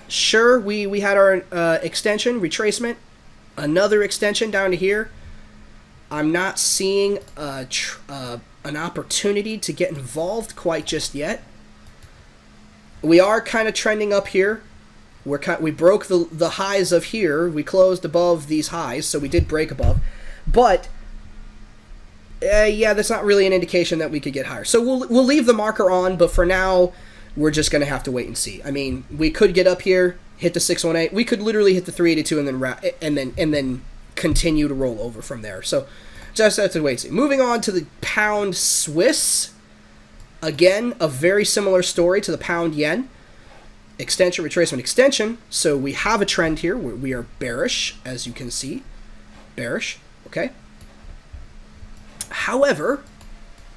S1: Sure, we had our extension, retracement. Another extension down to here. I'm not seeing an opportunity to get involved quite just yet. We are kind of trending up here. We broke the highs of here. We closed above these highs, so we did break above. But yeah, that's not really an indication that we could get higher. So we'll leave the marker on, but for now, we're just going to have to wait and see. I mean, we could get up here, hit the 618. We could literally hit the 382 and then continue to roll over from there. So just have to wait and see. Moving on to the pound Swiss. Again, a very similar story to the pound yen. Extension, retracement, extension. So we have a trend here. We are bearish, as you can see. Bearish, okay? However,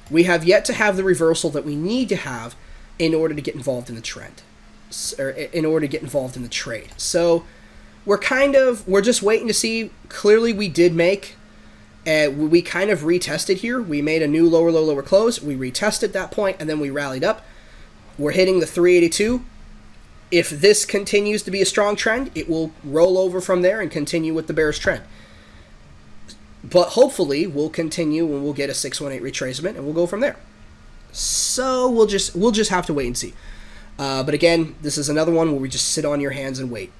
S1: we have yet to have the reversal that we need to have in order to get involved in the trend, or in order to get involved in the trade. So we're just waiting to see. Clearly, we did make, we kind of retested here. We made a new lower low, lower close. We retested that point, and then we rallied up. We're hitting the 382. If this continues to be a strong trend, it will roll over from there and continue with the bearish trend. But hopefully, we'll continue and we'll get a 618 retracement, and we'll go from there. So we'll just have to wait and see. But again, this is another one where we just sit on your hands and wait.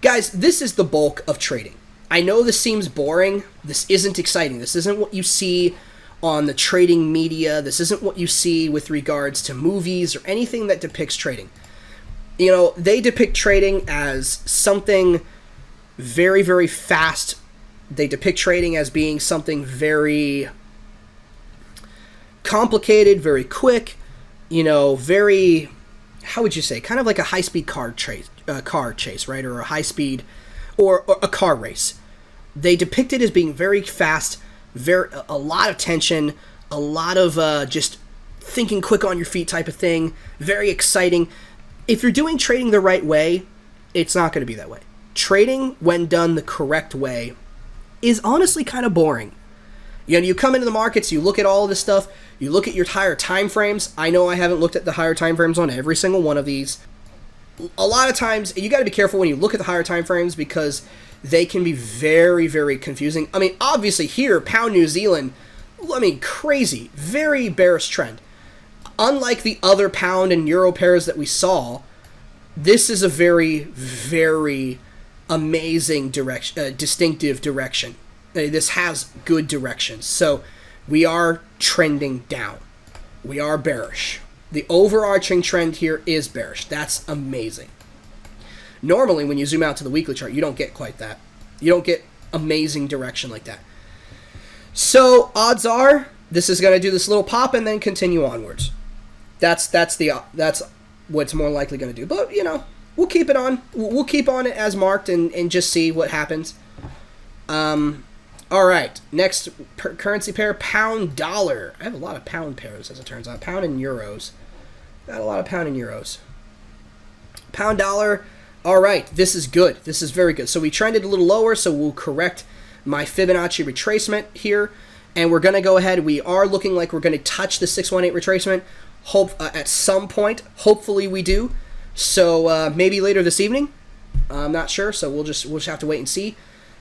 S1: Guys, this is the bulk of trading. I know this seems boring. This isn't exciting. This isn't what you see on the trading media. This isn't what you see with regards to movies or anything that depicts trading. You know, they depict trading as something very, very fast. They depict trading as being something very complicated, very quick, you know, very, how would you say, kind of like a high-speed car chase, right, or a high-speed, or a car race. They depict it as being very fast, a lot of tension, a lot of just thinking quick on your feet type of thing, very exciting. If you're doing trading the right way, it's not going to be that way. Trading, when done the correct way, is honestly kind of boring. You know, you come into the markets, you look at all of this stuff, you look at your higher time frames. I know I haven't looked at the higher time frames on every single one of these. A lot of times, you got to be careful when you look at the higher time frames because they can be very, very confusing. I mean, obviously here, pound New Zealand, I mean, crazy, very bearish trend. Unlike the other pound and euro pairs that we saw, this is a very, very amazing direction, distinctive direction. This has good direction. So we are trending down. We are bearish. The overarching trend here is bearish. That's amazing. Normally, when you zoom out to the weekly chart, you don't get quite that. You don't get amazing direction like that. So odds are this is going to do this little pop and then continue onwards. That's what's more likely going to do. But you know, we'll keep it on. We'll keep on it as marked and just see what happens. All right, next currency pair, pound dollar. I have a lot of pound pairs, as it turns out. Pound and euros. Got a lot of pound and euros. Pound dollar, All right, this is good. This is very good. So we trended a little lower, so we'll correct my Fibonacci retracement here. And we're going to go ahead. We are looking like we're going to touch the 618 retracement at some point. Hopefully we do. So maybe later this evening. I'm not sure, so we'll just have to wait and see.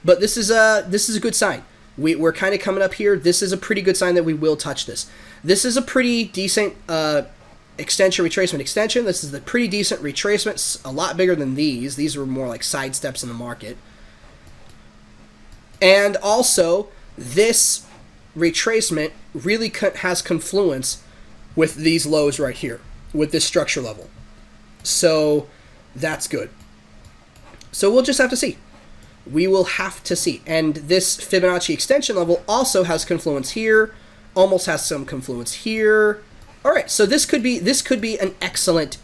S1: But this is a good sign. We're kind of coming up here. This is a pretty good sign that we will touch this. This is a pretty decent extension, retracement, extension. This is a pretty decent retracement, a lot bigger than these. These were more like side steps in the market. And also, this retracement really has confluence with these lows right here, with this structure level. So that's good. So we'll just have to see. We will have to see. And this Fibonacci extension level also has confluence here, almost has some confluence here. All right, so this could be an excellent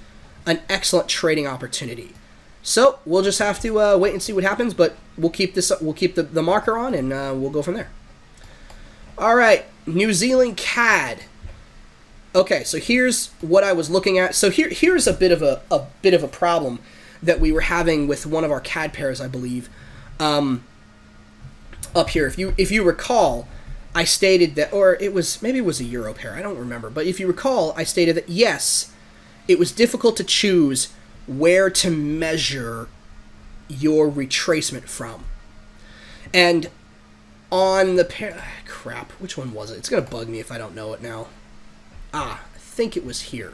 S1: trading opportunity. So we'll just have to wait and see what happens, but we'll keep the marker on, and we'll go from there. All right, New Zealand Cad. Okay, so here's what I was looking at. So here's a bit of a problem that we were having with one of our CAD pairs, I believe. Up here, if you recall, I stated that, or maybe it was a Euro pair, I don't remember, but if you recall, I stated that yes, it was difficult to choose where to measure your retracement from. And on the pair, crap, which one was it? It's gonna bug me if I don't know it now. I think it was here.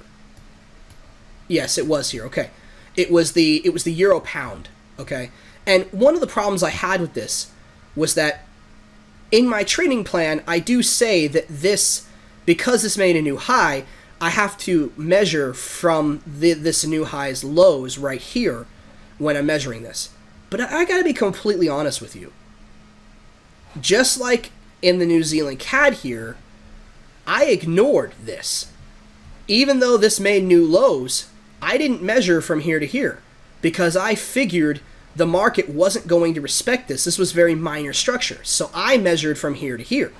S1: Yes, it was here. Okay, it was the Euro pound. Okay. And one of the problems I had with this was that in my trading plan, I do say that because this made a new high, I have to measure from this new high's lows right here when I'm measuring this. But I gotta be completely honest with you. Just like in the New Zealand CAD here, I ignored this. Even though this made new lows, I didn't measure from here to here because I figured the market wasn't going to respect this. This was very minor structure. So I measured from here to here.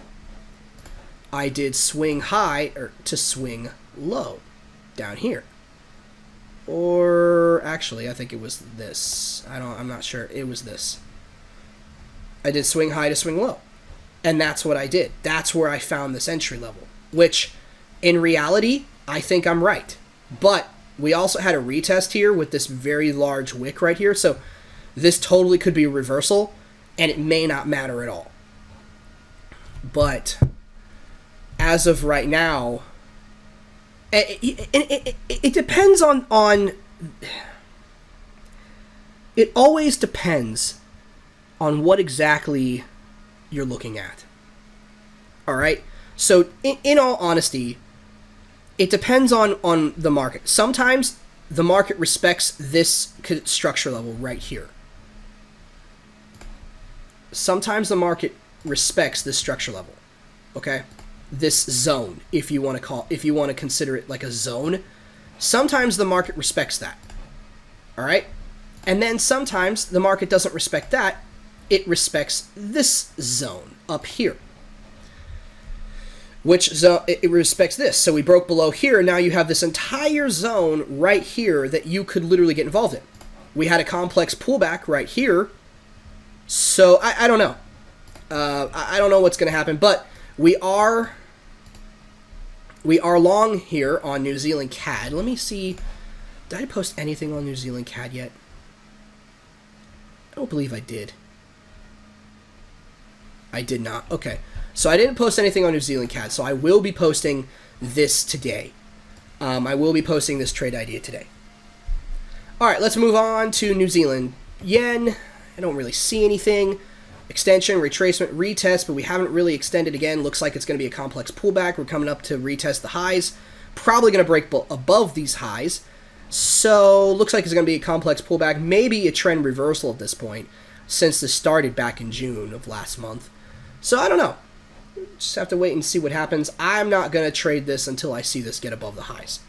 S1: I did swing high to swing low down here. Or actually, I think it was this. I'm not sure. It was this. I did swing high to swing low. And that's what I did. That's where I found this entry level, which in reality, I think I'm right. But we also had a retest here with this very large wick right here. So this totally could be a reversal, and it may not matter at all. But as of right now, it depends on it always depends on what exactly you're looking at. All right? So in all honesty, it depends on the market. Sometimes the market respects this structure level right here. Sometimes the market respects this structure level, okay? This zone, if you want to consider it like a zone. Sometimes the market respects that, all right? And then sometimes the market doesn't respect that. It respects this zone up here. Which zone? It respects this. So we broke below here, and now you have this entire zone right here that you could literally get involved in. We had a complex pullback right here. So I don't know. I don't know what's going to happen, but we are long here on New Zealand CAD. Let me see. Did I post anything on New Zealand CAD yet? I don't believe I did. I did not. Okay. So I didn't post anything on New Zealand CAD, so I will be posting this today. I will be posting this trade idea today. All right, let's move on to New Zealand Yen. I don't really see anything. Extension, retracement, retest, but we haven't really extended again. Looks like it's going to be a complex pullback. We're coming up to retest the highs. Probably going to break above these highs. So looks like it's going to be a complex pullback. Maybe a trend reversal at this point, since this started back in June of last month. So I don't know. Just have to wait and see what happens. I'm not going to trade this until I see this get above the highs.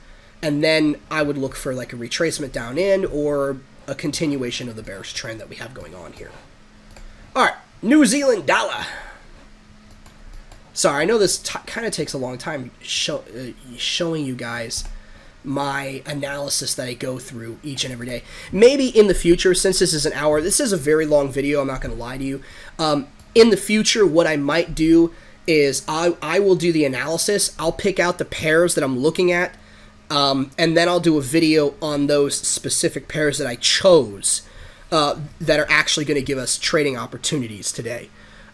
S1: And then I would look for like a retracement down in or a continuation of the bearish trend that we have going on here. All right, New Zealand dollar. Sorry, I know this kind of takes a long time showing you guys my analysis that I go through each and every day. Maybe in the future, since this is an hour, this is a very long video, I'm not going to lie to you. In the future, what I might do is I will do the analysis. I'll pick out the pairs that I'm looking at, and then I'll do a video on those specific pairs that I chose that are actually going to give us trading opportunities today.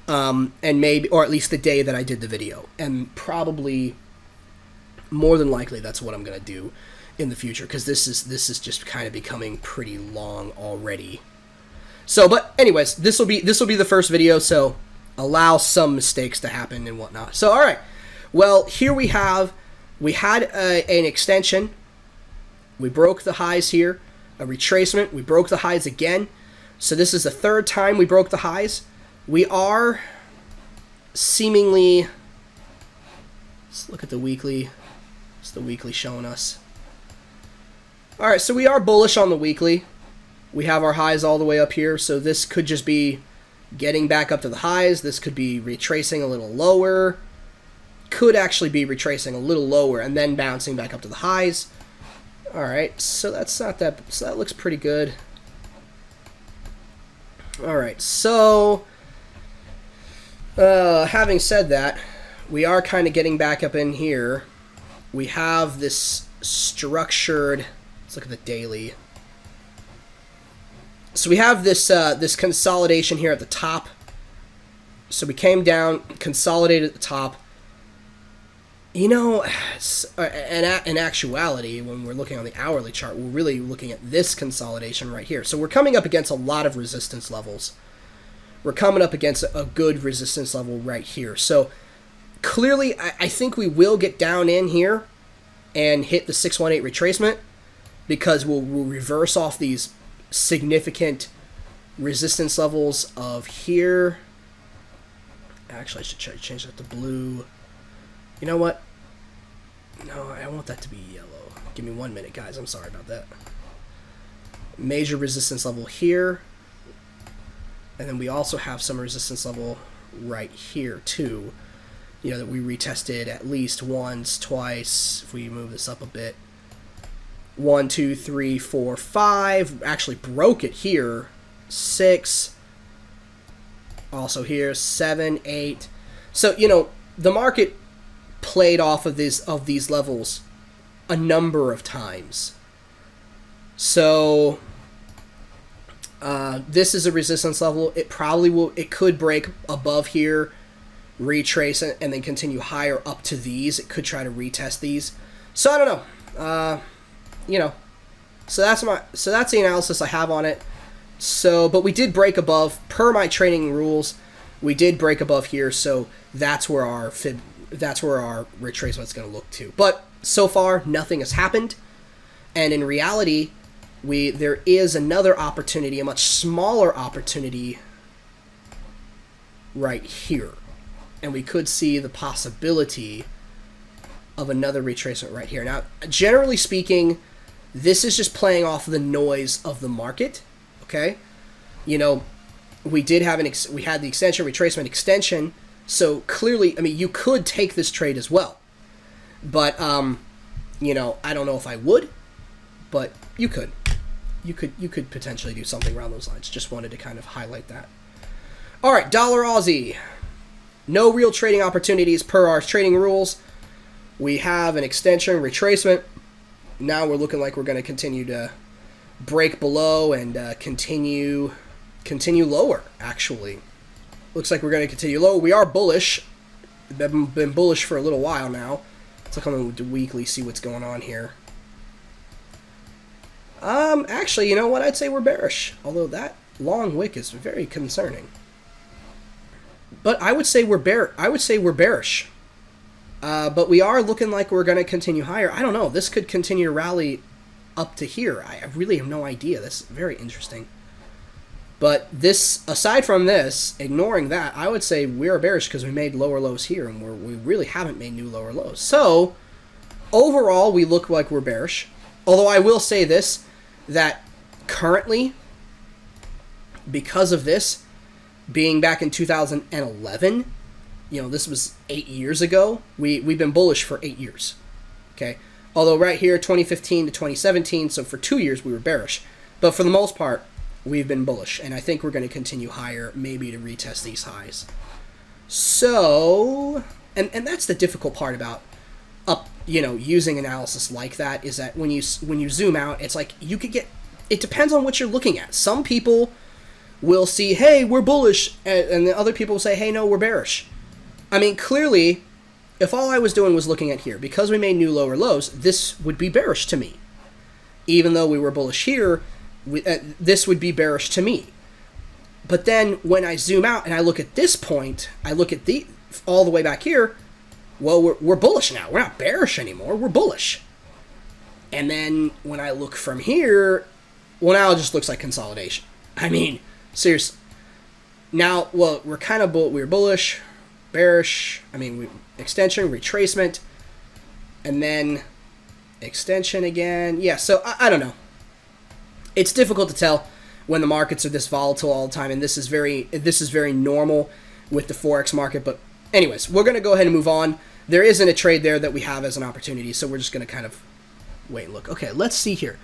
S1: And maybe, or at least the day that I did the video. And probably, more than likely, that's what I'm going to do in the future, because this is just kind of becoming pretty long already. So, but anyways, this will be the first video, so allow some mistakes to happen and whatnot. So, all right. Well, here we had an extension. We broke the highs here. A retracement. We broke the highs again. So this is the third time we broke the highs. We are seemingly... Let's look at the weekly. What's the weekly showing us? All right, so we are bullish on the weekly. We have our highs all the way up here, so this could just be getting back up to the highs. This could be retracing a little lower. Could actually be retracing a little lower and then bouncing back up to the highs. All right, so that's not that. So that looks pretty good. All right, so having said that, we are kind of getting back up in here. We have this structured. Let's look at the daily. So we have this this consolidation here at the top. So we came down, consolidated at the top. You know, in actuality, when we're looking on the hourly chart, we're really looking at this consolidation right here. So we're coming up against a lot of resistance levels. We're coming up against a good resistance level right here. So clearly, I think we will get down in here and hit the 618 retracement, because we'll reverse off these significant resistance levels of here. Actually, I should change that to blue. You know what? No, I want that to be yellow. Give me 1 minute, guys. I'm sorry about that. Major resistance level here. And then we also have some resistance level right here, too. You know, that we retested at least once, twice. If we move this up a bit. 1, 2, 3, 4, 5. Actually broke it here. 6. Also here. 7, 8. So, you know, the market played off of these levels a number of times. So this is a resistance level. It probably will. It could break above here, retrace it, and then continue higher up to these. It could try to retest these. So I don't know. You know. So that's the analysis I have on it. So, but we did break above per my trading rules. We did break above here, so that's where our retracement's going to look to. But so far, nothing has happened. And in reality, there is another opportunity, a much smaller opportunity right here. And we could see the possibility of another retracement right here. Now, generally speaking, this is just playing off the noise of the market, okay? You know, we had the extension, retracement, extension. So clearly, I mean, you could take this trade as well. But, you know, I don't know if I would, but you could. You could potentially do something around those lines. Just wanted to kind of highlight that. All right, dollar Aussie. No real trading opportunities per our trading rules. We have an extension, retracement. Now we're looking like we're going to continue to break below and continue lower, actually. Looks like we're going to continue low. We are bullish. Been bullish for a little while now. Let's look on the weekly, see what's going on here. Actually, you know what? I'd say we're bearish. Although that long wick is very concerning. But I would say we're bearish. But we are looking like we're going to continue higher. I don't know. This could continue to rally up to here. I really have no idea. That's very interesting. But this, aside from this, ignoring that, I would say we're bearish because we made lower lows here, and we really haven't made new lower lows. So, overall, we look like we're bearish. Although I will say this, that currently, because of this, being back in 2011, you know, this was 8 years ago, we've been bullish for 8 years. Okay? Although right here, 2015 to 2017, so for 2 years we were bearish. But for the most part, we've been bullish. And I think we're going to continue higher, maybe to retest these highs. So, and that's the difficult part about using analysis like that, is that when you zoom out, it's like you could get, it depends on what you're looking at. Some people will see, hey, we're bullish, and the other people will say, hey, no, we're bearish. I mean, clearly, if all I was doing was looking at here, because we made new lower lows, this would be bearish to me. Even though we were bullish here, this would be bearish to me. But then when I zoom out and I look at this point, I look at all the way back here, well, we're bullish now. We're not bearish anymore. We're bullish. And then when I look from here, well, now it just looks like consolidation. I mean, seriously. Now, well, we're kind of we're bullish, bearish. I mean, extension, retracement, and then extension again. Yeah, so I don't know. It's difficult to tell when the markets are this volatile all the time, and this is very normal with the Forex market. But anyways, we're going to go ahead and move on. There isn't a trade there that we have as an opportunity, so we're just going to kind of wait and look. Okay, let's see here.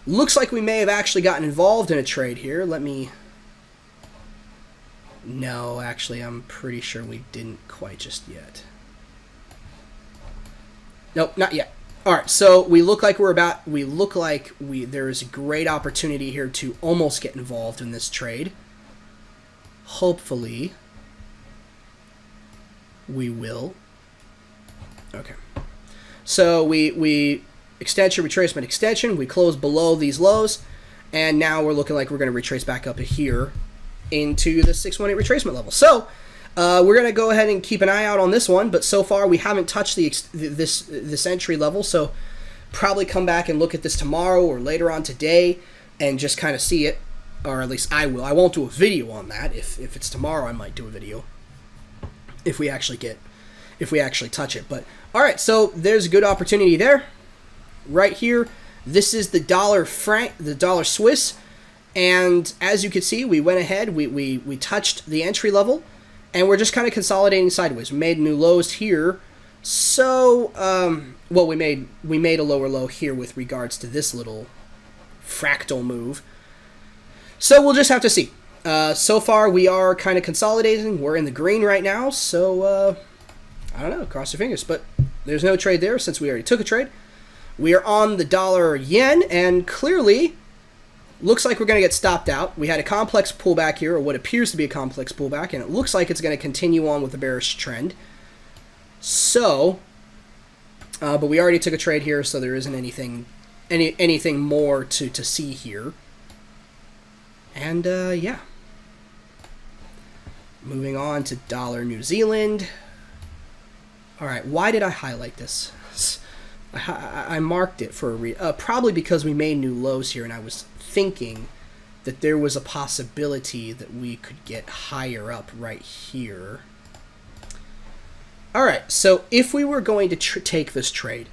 S1: Looks like we may have actually gotten involved in a trade here. No, actually, I'm pretty sure we didn't quite just yet. Nope, not yet. All right, so there is a great opportunity here to almost get involved in this trade. Hopefully, we will. Okay. So we extension, retracement, extension. We close below these lows, and now we're looking like we're going to retrace back up here into the 618 retracement level. So we're going to go ahead and keep an eye out on this one, but so far we haven't touched this entry level, so probably come back and look at this tomorrow or later on today and just kind of see it, or at least I will. I won't do a video on that. If it's tomorrow, I might do a video if we actually touch it. But all right, so there's a good opportunity there. Right here, this is the dollar Swiss, and as you can see, we went ahead, we touched the entry level, and we're just kind of consolidating sideways. We made new lows here, so well, we made a lower low here with regards to this little fractal move. So we'll just have to see. So far, we are kind of consolidating. We're in the green right now, so I don't know. Cross your fingers, but there's no trade there since we already took a trade. We are on the dollar yen, and clearly looks like we're going to get stopped out. We had a complex pullback here, or what appears to be a complex pullback, and it looks like it's going to continue on with the bearish trend. So, but we already took a trade here, so there isn't anything more to see here. And yeah, moving on to dollar New Zealand. All right, why did I highlight this? I marked it for probably because we made new lows here, and I was thinking that there was a possibility that we could get higher up right here. All right, so if we were going to take this trade,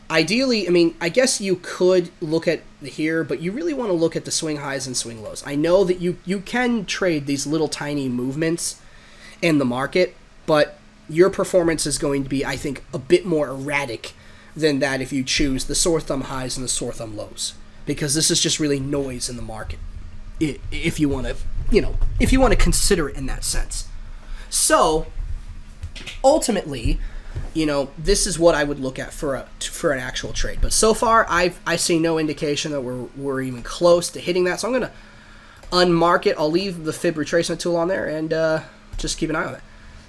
S1: ideally, I mean, I guess you could look at here, but you really want to look at the swing highs and swing lows. I know that you can trade these little tiny movements in the market, but your performance is going to be, I think, a bit more erratic than that if you choose the sore thumb highs and the sore thumb lows, because this is just really noise in the market, if you want to consider it in that sense. So ultimately, this is what I would look at for an actual trade. But so far, I see no indication that we're even close to hitting that. So I'm going to unmark it. I'll leave the fib retracement tool on there and just keep an eye on it.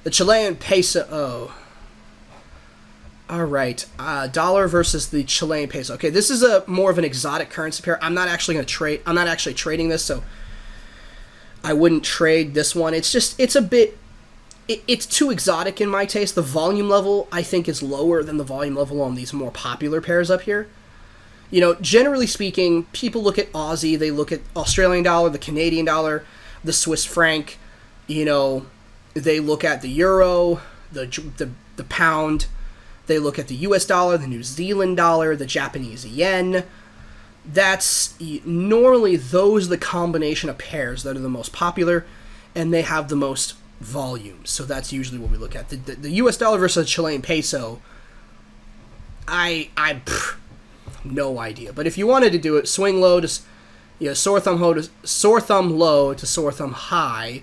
S1: The Chilean Peso. All right, dollar versus the Chilean Peso. Okay, this is a more of an exotic currency pair. I'm not actually going to trade. I'm not actually trading this, so I wouldn't trade this one. It's too exotic in my taste. The volume level, I think, is lower than the volume level on these more popular pairs up here. Generally speaking, people look at Aussie, they look at Australian dollar, the Canadian dollar, the Swiss franc. They look at the euro, the pound. They look at the US dollar, the New Zealand dollar, the Japanese yen. That's normally those are the combination of pairs that are the most popular, and they have the most volume. So that's usually what we look at. The US dollar versus the Chilean peso, No idea. But if you wanted to do it, swing low to, sore thumb low to sore thumb high,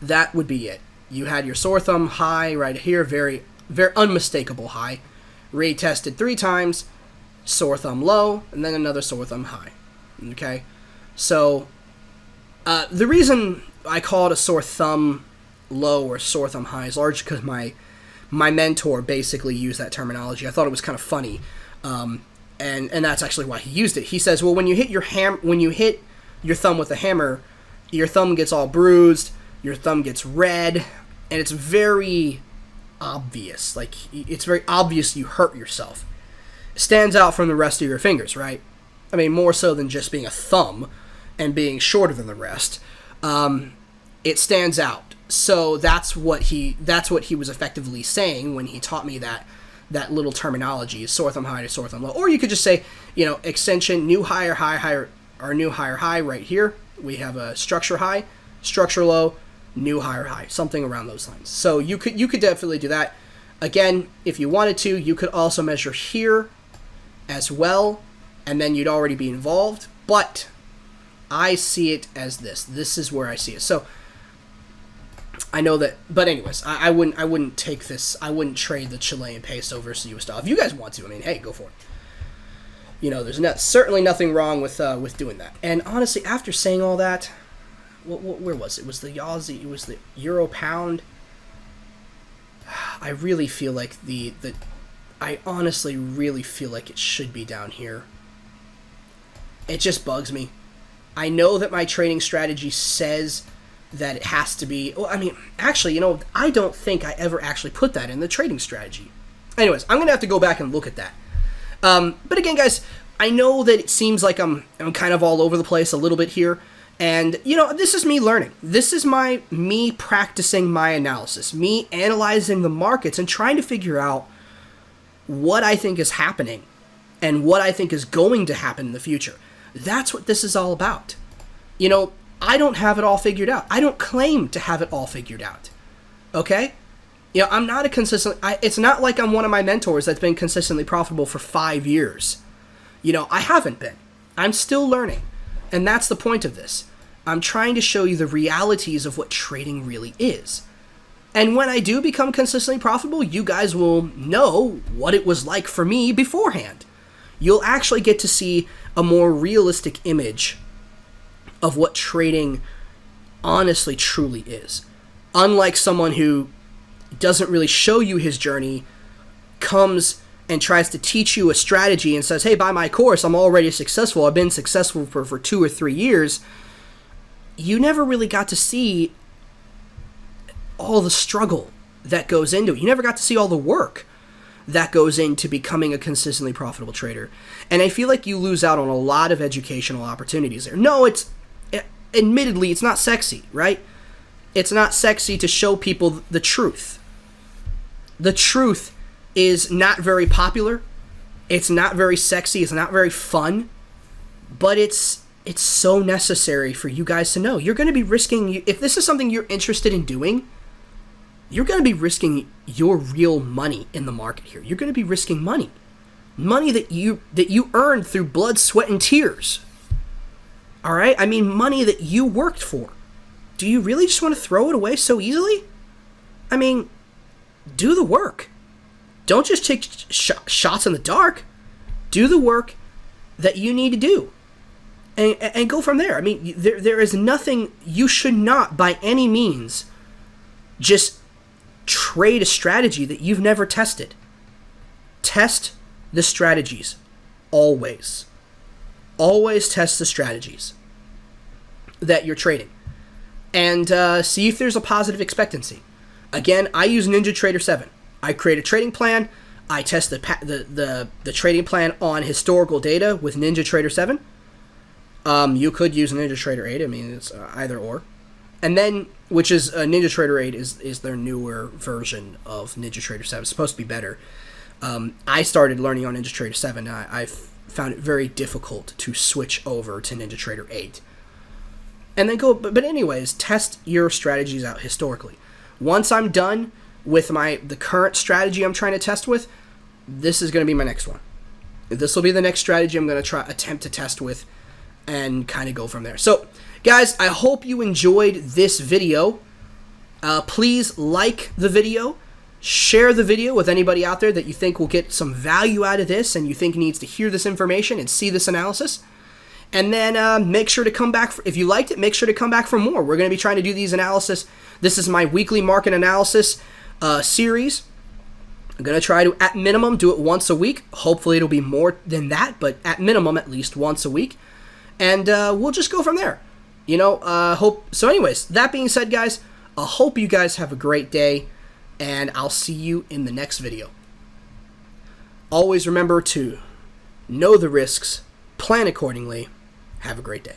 S1: that would be it. You had your sore thumb high right here, very, very unmistakable high. Retested 3 times, sore thumb low, and then another sore thumb high. Okay? So, the reason I call it a sore thumb low or sore thumb high is largely because my mentor basically used that terminology. I thought it was kind of funny, and that's actually why he used it. He says, well, when you hit your thumb with a hammer, your thumb gets all bruised, your thumb gets red, and it's very obvious. Like, it's very obvious you hurt yourself. It stands out from the rest of your fingers, right? I mean, more so than just being a thumb and being shorter than the rest. It stands out. So that's what he was effectively saying when he taught me that little terminology, sore thumb high to sore thumb low. Or you could just say, extension, new higher high, or new higher high right here. We have a structure high, structure low, new higher high, something around those lines. So you could definitely do that. Again, if you wanted to, you could also measure here as well, and then you'd already be involved. But I see it as this. This is where I see it. So I know that, but anyways, I wouldn't take this. I wouldn't trade the Chilean Peso versus US dollar. If you guys want to, I mean, hey, go for it. There's certainly nothing wrong with doing that. And honestly, after saying all that, where was it? It was the Aussie. It was the Euro Pound. I really feel like I honestly really feel like it should be down here. It just bugs me. I know that my trading strategy says that it has to be. Well, I mean, actually, I don't think I ever actually put that in the trading strategy. Anyways, I'm gonna have to go back and look at that. But again, guys, I know that it seems like I'm kind of all over the place a little bit here. And, this is me learning. This is me practicing my analysis, me analyzing the markets and trying to figure out what I think is happening and what I think is going to happen in the future. That's what this is all about. I don't have it all figured out. I don't claim to have it all figured out. Okay? I'm not a consistent... it's not like I'm one of my mentors that's been consistently profitable for 5 years. I haven't been. I'm still learning. And that's the point of this. I'm trying to show you the realities of what trading really is. And when I do become consistently profitable, you guys will know what it was like for me beforehand. You'll actually get to see a more realistic image of what trading honestly truly is. Unlike someone who doesn't really show you his journey, comes and tries to teach you a strategy and says, hey, buy my course, I'm already successful, I've been successful for 2 or 3 years, you never really got to see all the struggle that goes into it. You never got to see all the work that goes into becoming a consistently profitable trader. And I feel like you lose out on a lot of educational opportunities there. No, admittedly, it's not sexy, right? It's not sexy to show people the truth. The truth is not very popular. It's not very sexy. It's not very fun. But it's so necessary for you guys to know. You're going to be risking... If this is something you're interested in doing, you're going to be risking your real money in the market here. You're going to be risking money. Money that you earned through blood, sweat, and tears. All right? I mean, money that you worked for. Do you really just want to throw it away so easily? I mean, do the work. Don't just take shots in the dark. Do the work that you need to do. And go from there. I mean, there is nothing... You should not, by any means, just trade a strategy that you've never tested. Test the strategies. Always. Always test the strategies that you're trading. And see if there's a positive expectancy. Again, I use NinjaTrader 7. I create a trading plan. I test the trading plan on historical data with NinjaTrader 7. You could use NinjaTrader 8. I mean, it's either or. And then, which is NinjaTrader 8 is their newer version of NinjaTrader 7. It's supposed to be better. I started learning on NinjaTrader 7. I found it very difficult to switch over to NinjaTrader 8. And then but anyways, test your strategies out historically. Once I'm done with the current strategy I'm trying to test with, this is going to be my next one. This will be the next strategy I'm going to attempt to test with and kind of go from there. So, guys, I hope you enjoyed this video. Please like the video. Share the video with anybody out there that you think will get some value out of this and you think needs to hear this information and see this analysis. And then make sure to come back. If you liked it, make sure to come back for more. We're going to be trying to do these analysis. This is my weekly market analysis series. I'm going to try to, at minimum, do it once a week. Hopefully it'll be more than that, but at minimum, at least once a week. And we'll just go from there. You know, so anyways, that being said, guys, I hope you guys have a great day, and I'll see you in the next video. Always remember to know the risks, plan accordingly. Have a great day.